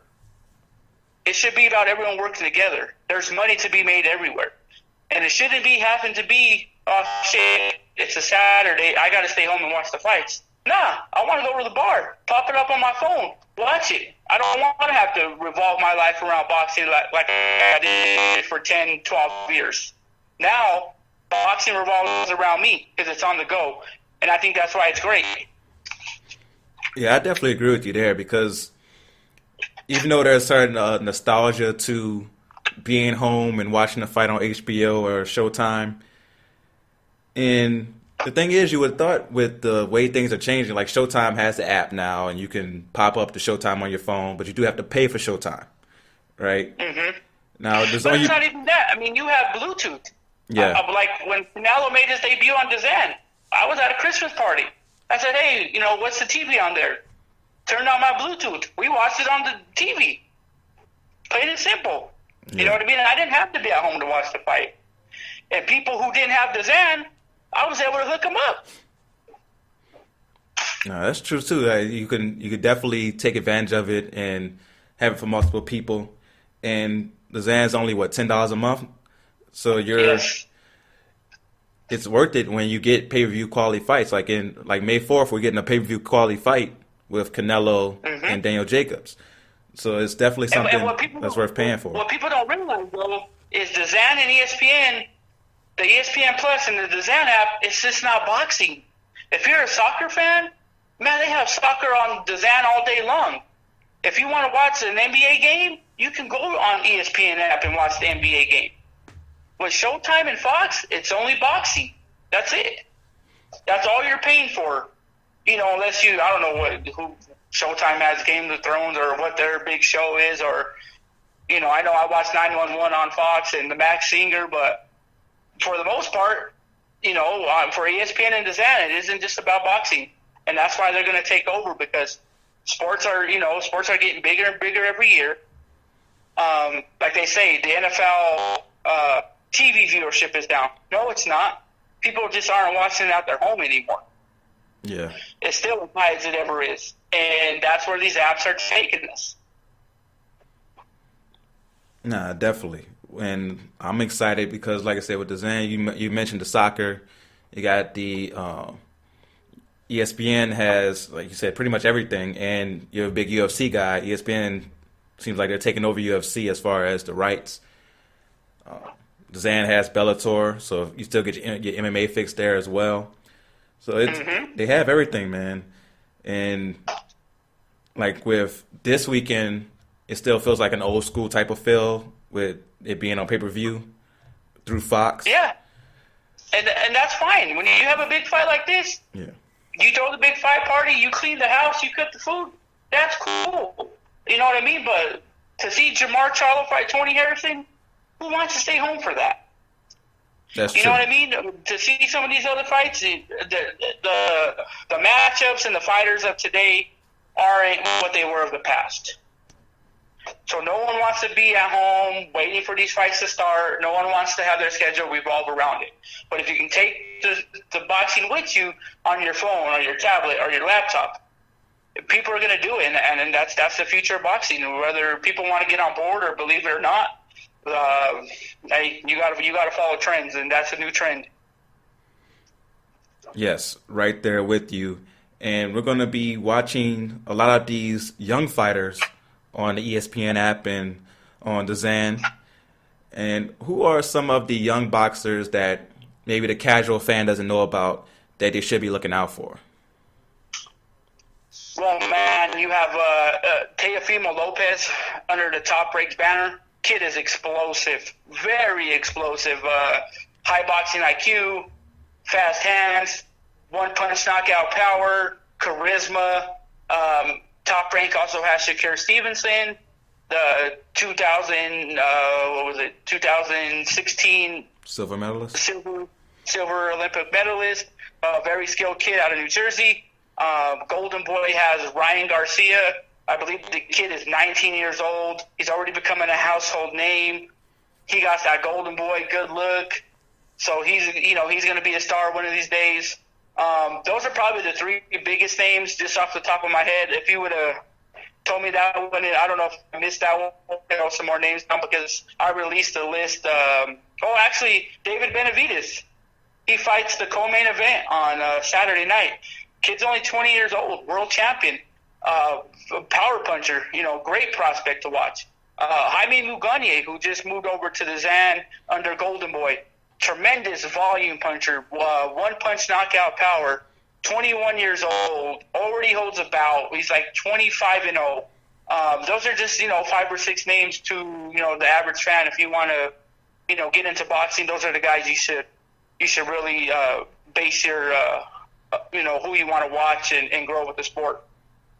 It should be about everyone working together. There's money to be made everywhere. And it shouldn't be having to be, oh, shit, it's a Saturday, I got to stay home and watch the fights. Nah, I want to go to the bar, pop it up on my phone, watch it. I don't want to have to revolve my life around boxing like I did for 10, 12 years. Now, boxing revolves around me because it's on the go. And I think that's why it's great. Yeah, I definitely agree with you there, because even though there's certain nostalgia to being home and watching a fight on HBO or Showtime, and the thing is, you would have thought with the way things are changing, like Showtime has the app now, and you can pop up the Showtime on your phone, but you do have to pay for Showtime, right? Mm-hmm. Now, but it's not even that. I mean, you have Bluetooth. Yeah. Like when Canelo made his debut on DAZN, I was at a Christmas party. I said, hey, what's the TV on there? Turned on my Bluetooth. We watched it on the TV. Plain and simple. Yeah. You know what I mean? And I didn't have to be at home to watch the fight. And people who didn't have DAZN, I was able to hook them up. No, that's true too. You could definitely take advantage of it and have it for multiple people. And the Zan's only $10 a month, so it's worth it when you get pay-per-view quality fights. Like May 4th, we're getting a pay-per-view quality fight with Canelo and Daniel Jacobs. So it's definitely something that's worth paying for. What people don't realize, though, is the DAZN and ESPN. The ESPN Plus and the DAZN app, it's just not boxing. If you're a soccer fan, man, they have soccer on DAZN all day long. If you want to watch an NBA game, you can go on ESPN app and watch the NBA game. With Showtime and Fox, it's only boxing. That's it. That's all you're paying for. Unless I don't know who Showtime has, Game of Thrones, or what their big show is, or, I know I watch 911 on Fox and the Max Singer, but for the most part, for ESPN and DAZN, it isn't just about boxing. And that's why they're going to take over, because sports are getting bigger and bigger every year. Like they say, the NFL TV viewership is down. No, it's not. People just aren't watching it at their home anymore. Yeah. It's still as high as it ever is. And that's where these apps are taking us. Nah, definitely. And I'm excited because, like I said, with the DAZN, you mentioned the soccer. You got the ESPN has, like you said, pretty much everything. And you're a big UFC guy. ESPN seems like they're taking over UFC as far as the rights. The DAZN has Bellator, so you still get your MMA fix there as well. So they have everything, man. And like with this weekend, it still feels like an old school type of feel with it being on pay-per-view through Fox. Yeah, and that's fine. When you have a big fight like this, Yeah. you throw the big fight party, you clean the house, you cook the food. That's cool. You know what I mean? But to see Jamar Charlo fight Tony Harrison, who wants to stay home for that? That's You true. know what I mean? To see some of these other fights, the matchups and the fighters of today aren't what they were of the past. So no one wants to be at home waiting for these fights to start. No one wants to have their schedule revolve around it. But if you can take the boxing with you on your phone or your tablet or your laptop, people are going to do it, and that's the future of boxing. Whether people want to get on board or believe it or not, hey, you got to follow trends, and that's a new trend. Yes, right there with you. And we're going to be watching a lot of these young fighters on the ESPN app and on the Zan. And who are some of the young boxers that maybe the casual fan doesn't know about that they should be looking out for? Well, man, you have Teofimo Lopez under the Top Ranks banner. Kid is explosive, very explosive. High boxing IQ, fast hands, one-punch knockout power, charisma. Top Rank also has Shakur Stevenson, the 2016 Silver medalist? silver Olympic medalist, very skilled kid out of New Jersey. Golden Boy has Ryan Garcia. I believe the kid is 19 years old. He's already becoming a household name. He got that Golden Boy good look. So he's going to be a star one of these days. Those are probably the three biggest names just off the top of my head. If you would have told me that one, I don't know if I missed that one. Some more names down because I released a list. Actually, David Benavidez. He fights the co-main event on Saturday night. Kid's only 20 years old, world champion, power puncher, great prospect to watch. Jaime Muganye, who just moved over to the Zan under Golden Boy, tremendous volume puncher, one-punch knockout power, 21 years old, already holds a bout. He's like 25-0. Those are just, 5 or 6 names to, the average fan. If you want to, get into boxing, those are the guys you should really base your who you want to watch and grow with the sport.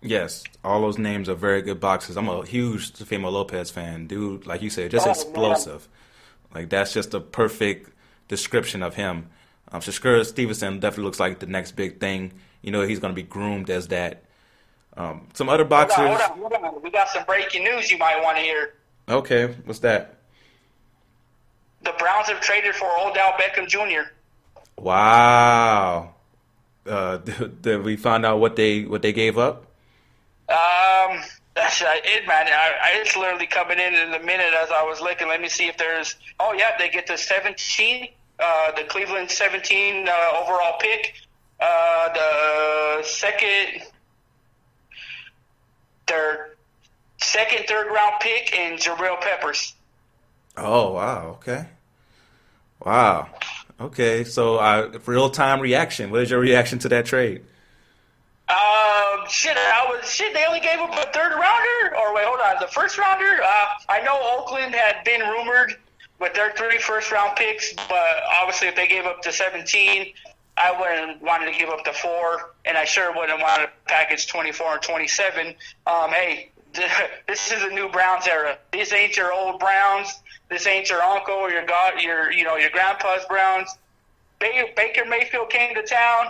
Yes, all those names are very good boxers. I'm a huge Teofimo Lopez fan. Dude, like you said, just explosive. Man. Like, that's just a perfect description of him. Shakur Stevenson definitely looks like the next big thing. He's going to be groomed as that. Some other boxers. Hold on. We got some breaking news you might want to hear. Okay, what's that? The Browns have traded for Odell Beckham Jr. Wow. Did we find out what they gave up? That's it, man. It's literally coming in the minute as I was looking. Let me see if there's. Oh yeah, they get the 17, the Cleveland 17 overall pick. Their second, third round pick, and Jarrell Peppers. Oh wow. Okay. Wow. Okay. So, real time reaction. What is your reaction to that trade? They only gave up a third rounder? Or wait, hold on, the first rounder? I know Oakland had been rumored with their 3 first-round picks, but obviously if they gave up the 17, I wouldn't wanted to give up the 4, and I sure wouldn't want to package 24 and 27. Hey, this is a new Browns era. This ain't your old Browns. This ain't your uncle or your grandpa's Browns. Baker Mayfield came to town.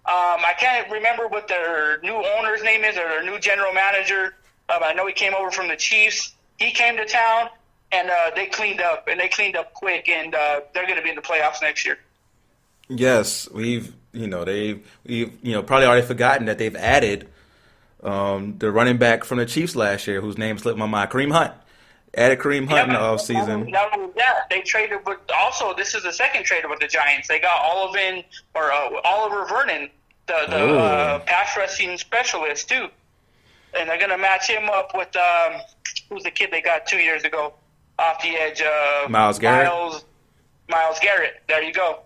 I can't remember what their new owner's name is or their new general manager. I know he came over from the Chiefs. He came to town, and they cleaned up, and they cleaned up quick, and they're going to be in the playoffs next year. Yes, we've probably already forgotten that they've added the running back from the Chiefs last year, whose name slipped my mind, Kareem Hunt. Added Kareem Hunt in the offseason. Not only that, they traded with. Also, this is the second trade with the Giants. They got Oliver Vernon, the pass rushing specialist too, and they're gonna match him up with who's the kid they got 2 years ago off the edge? Myles Garrett. Myles Garrett. There you go.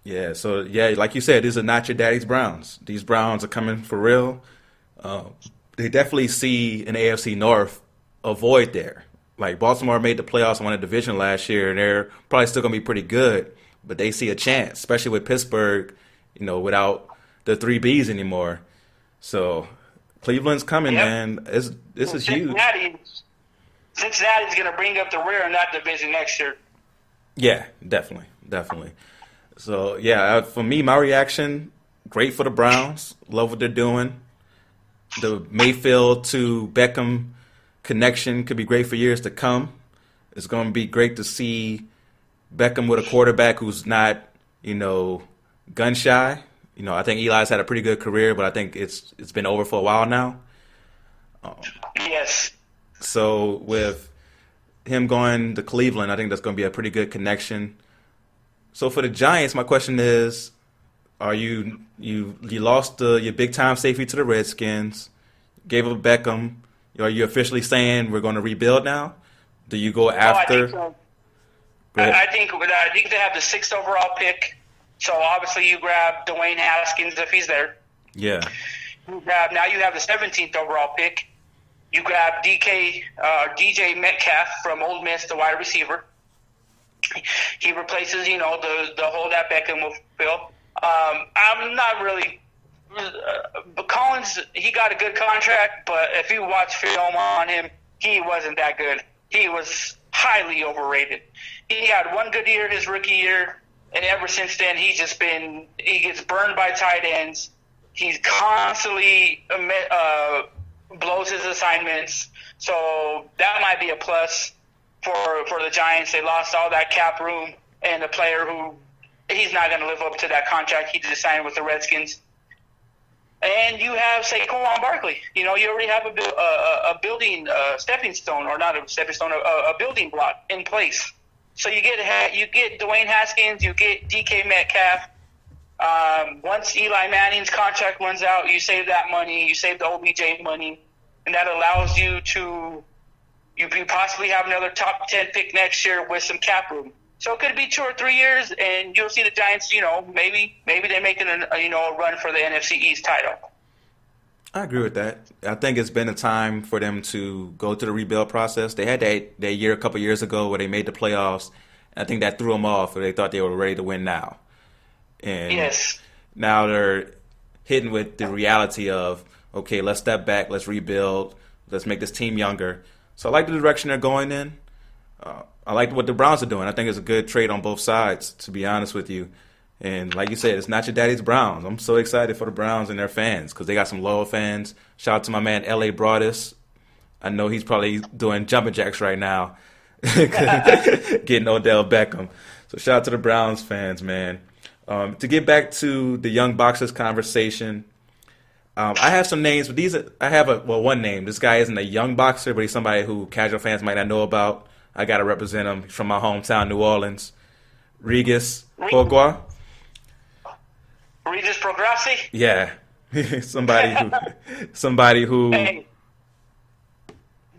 Yeah. So like you said, these are not your daddy's Browns. These Browns are coming for real. they definitely see an AFC North a void there. Like Baltimore made the playoffs and won a division last year, and they're probably still going to be pretty good, but they see a chance, especially with Pittsburgh, without the three Bs anymore. So Cleveland's coming, Yep. man. This is huge. Cincinnati's going to bring up the rear in that division next year. Yeah, definitely. So yeah, for me, my reaction: great for the Browns. Love what they're doing. The Mayfield to Beckham connection could be great for years to come. It's going to be great to see Beckham with a quarterback who's not, gun shy. I think Eli's had a pretty good career, but I think it's been over for a while now. Yes. So with him going to Cleveland, I think that's going to be a pretty good connection. So for the Giants, my question is: are you lost your big time safety to the Redskins, gave up Beckham? Are you officially saying we're going to rebuild now? Do you go after? Oh, I think so. I think they have the 6th overall pick. So obviously you grab Dwayne Haskins if he's there. Yeah. Now you have the 17th overall pick. You grab DJ Metcalf from Ole Miss, the wide receiver. He replaces, the hole that Beckham will fill. I'm not really. But Collins, he got a good contract, but if you watch film on him, he wasn't that good. He was highly overrated. He had one good year his rookie year, and ever since then he gets burned by tight ends. He's constantly blows his assignments, so that might be a plus for the Giants. They lost all that cap room, and a player who he's not going to live up to that contract he just signed with the Redskins. And you have Saquon Barkley. You already have a building stepping stone, or not a stepping stone, a building block in place. So you get Dwayne Haskins, you get DK Metcalf. Once Eli Manning's contract runs out, you save that money, you save the OBJ money, and that allows you to possibly have another top 10 pick next year with some cap room. So it could be 2 or 3 years, and you'll see the Giants. Maybe they're making a run for the NFC East title. I agree with that. I think it's been a time for them to go through the rebuild process. They had that year a couple years ago where they made the playoffs, and I think that threw them off. They thought they were ready to win now, and yes, now they're hitting with the reality of, okay, let's step back, let's rebuild, let's make this team younger. So I like the direction they're going in. I like what the Browns are doing. I think it's a good trade on both sides, to be honest with you. And like you said, it's not your daddy's Browns. I'm so excited for the Browns and their fans because they got some loyal fans. Shout out to my man, L.A. Broadus. I know he's probably doing jumping jacks right now, getting Odell Beckham. So shout out to the Browns fans, man. To get back to the Young Boxers conversation, I have some names, but I have one name. This guy isn't a young boxer, but he's somebody who casual fans might not know about. I got to represent him. He's from my hometown, New Orleans. Regis Prograis. Regis Prograis? Yeah. somebody who hey,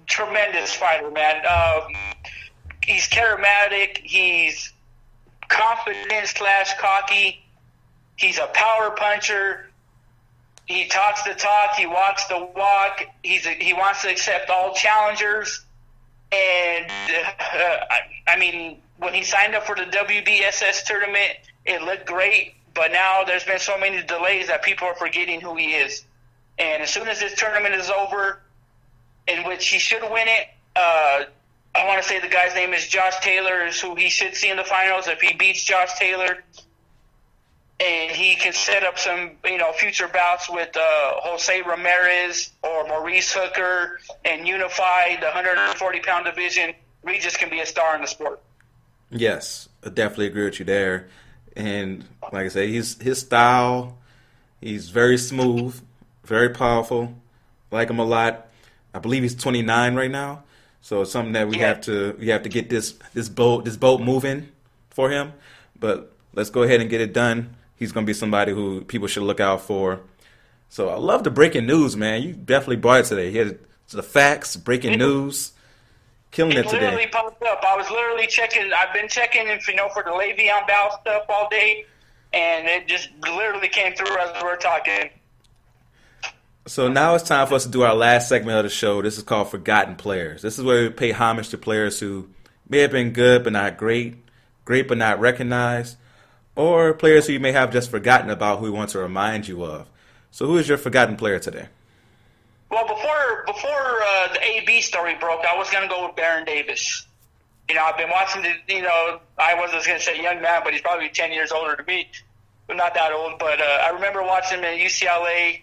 tremendous fighter, man. He's charismatic. He's confident / cocky. He's a power puncher. He talks the talk. He walks the walk. He wants to accept all challengers. And, when he signed up for the WBSS tournament, it looked great. But now there's been so many delays that people are forgetting who he is. And as soon as this tournament is over, in which he should win it, I want to say the guy's name is Josh Taylor, is who he should see in the finals. If he beats Josh Taylor, and he can set up some, future bouts with Jose Ramirez or Maurice Hooker and unify the 140-pound division, Regis can be a star in the sport. Yes, I definitely agree with you there. And like I say, his style, he's very smooth, very powerful. Like him a lot. I believe he's 29 right now, so it's something that we have to get this boat moving for him. But let's go ahead and get it done. He's going to be somebody who people should look out for. So I love the breaking news, man. You definitely brought it today. He had the facts, breaking news, killing it today. It literally popped up. I was literally checking. I've been checking, for the Le'Veon Bell stuff all day, and it just literally came through as we were talking. So now it's time for us to do our last segment of the show. This is called Forgotten Players. This is where we pay homage to players who may have been good but not great, great but not recognized, or players who you may have just forgotten about who we want to remind you of. So who is your forgotten player today? Well, before the AB story broke, I was going to go with Baron Davis. I've been watching I wasn't going to say young man, but he's probably 10 years older than me. But not that old. But I remember watching him at UCLA,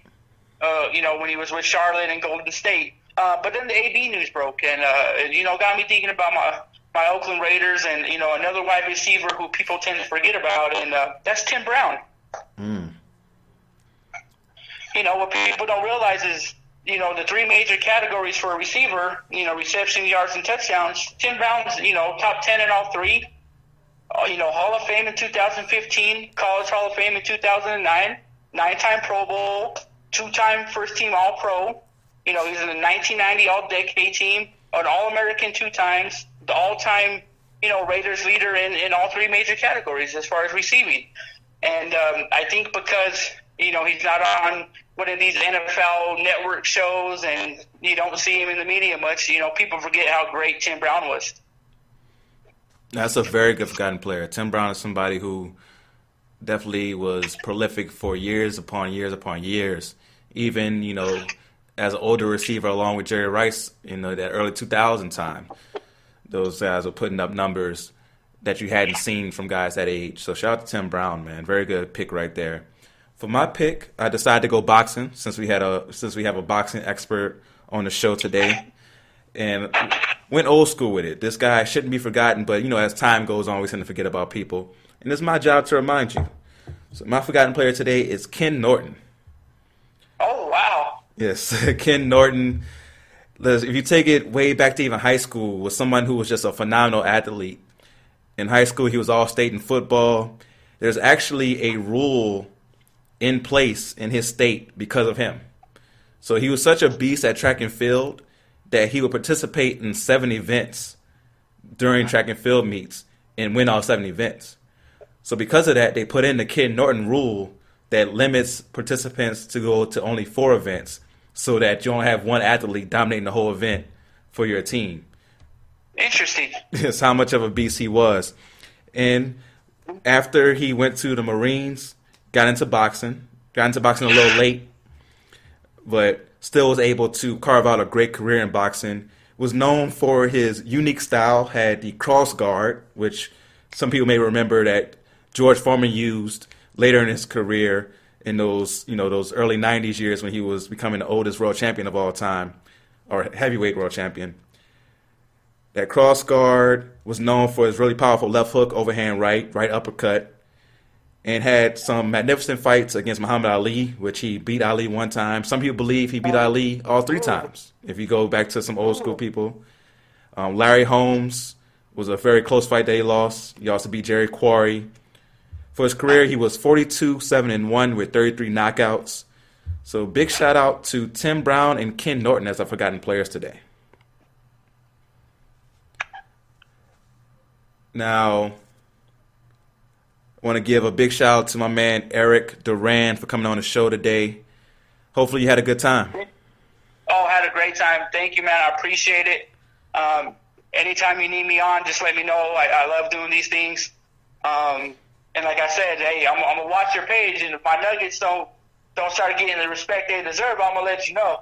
when he was with Charlotte and Golden State. But then the AB news broke, and got me thinking about my Oakland Raiders and, another wide receiver who people tend to forget about, and that's Tim Brown. What people don't realize is, the three major categories for a receiver, reception, yards, and touchdowns. Tim Brown's, top 10 in all three. Hall of Fame in 2015, College Hall of Fame in 2009, 9-time Pro Bowl, 2-time first-team All-Pro. He's in the 1990 All-Decade team, an All-American 2 times, the all-time, Raiders leader in all three major categories as far as receiving. And I think because, he's not on one of these NFL network shows and you don't see him in the media much, people forget how great Tim Brown was. That's a very good forgotten player. Tim Brown is somebody who definitely was prolific for years upon years upon years. Even, as an older receiver along with Jerry Rice in that early 2000 time. Those guys were putting up numbers that you hadn't seen from guys that age. So shout out to Tim Brown, man. Very good pick right there. For my pick, I decided to go boxing since we have a boxing expert on the show today, and went old school with it. This guy shouldn't be forgotten, but as time goes on, we tend to forget about people, and it's my job to remind you. So my forgotten player today is Ken Norton. Oh wow! Yes, Ken Norton. If you take it way back to even high school, was someone who was just a phenomenal athlete. In high school, he was all-state in football. There's actually a rule in place in his state because of him. So he was such a beast at track and field that he would participate in 7 events during track and field meets and win all 7 events. So because of that, they put in the Ken Norton rule that limits participants to go to only 4 events so that you only have one athlete dominating the whole event for your team. Interesting. That's how much of a beast he was. And after he went to the Marines, got into boxing a little late, but still was able to carve out a great career in boxing. Was known for his unique style, had the cross guard, which some people may remember that George Foreman used later in his career in those early 90s years when he was becoming the oldest world champion of all time, or heavyweight world champion. That cross guard was known for his really powerful left hook, overhand right uppercut, and had some magnificent fights against Muhammad Ali, which he beat Ali one time. Some people believe he beat Ali all 3 times, if you go back to some old school people. Larry Holmes was a very close fight that he lost. He also beat Jerry Quarry. For his career, he was 42-7-1 with 33 knockouts. So big shout out to Tim Brown and Ken Norton as our forgotten players today. Now, I want to give a big shout out to my man Eric Duran for coming on the show today. Hopefully you had a good time. Oh, had a great time. Thank you, man. I appreciate it. Anytime you need me on, just let me know. I love doing these things. And like I said, hey, I'm going to watch your page, and if my Nuggets don't start getting the respect they deserve, I'm going to let you know.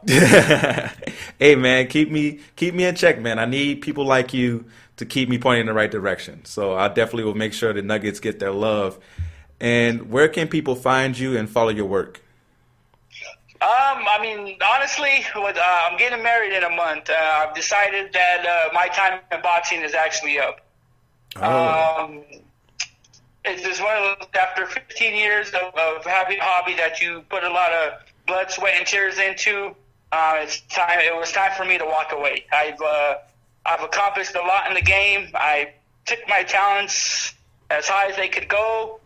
Hey, man, keep me in check, man. I need people like you to keep me pointing in the right direction. So I definitely will make sure the Nuggets get their love. And where can people find you and follow your work? Honestly, I'm getting married in a month. I've decided that my time in boxing is actually up. Oh. It's just one of those, after 15 years of having a hobby that you put a lot of blood, sweat, and tears into, it was time for me to walk away. I've accomplished a lot in the game. I took my talents as high as they could go,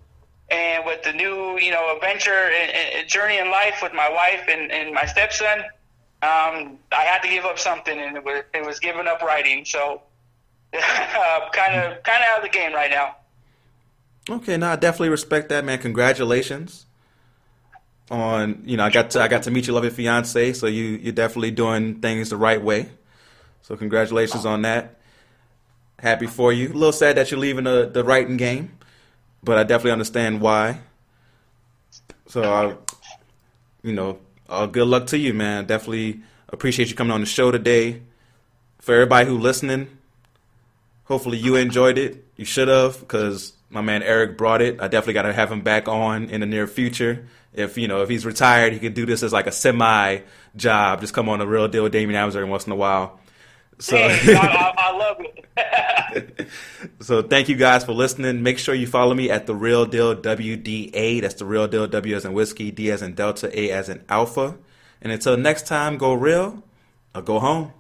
and with the new, adventure and journey in life with my wife and my stepson, I had to give up something, and it was giving up writing. So, kind of out of the game right now. Okay, now I definitely respect that, man. Congratulations. on, I got to meet your lovely fiance, so you're definitely doing things the right way. So congratulations on that. Happy for you. A little sad that you're leaving the writing game, but I definitely understand why. So good luck to you, man. Definitely appreciate you coming on the show today. For everybody who listening, hopefully you enjoyed it. You should have, because my man Eric brought it. I definitely got to have him back on in the near future. If he's retired, he can do this as like a semi job. Just come on The Real Deal with Damian Adams every once in a while. So I love it. So thank you guys for listening. Make sure you follow me at The Real Deal WDA. That's The Real Deal, W as in whiskey, D as in Delta, A as in alpha. And until next time, go real or go home.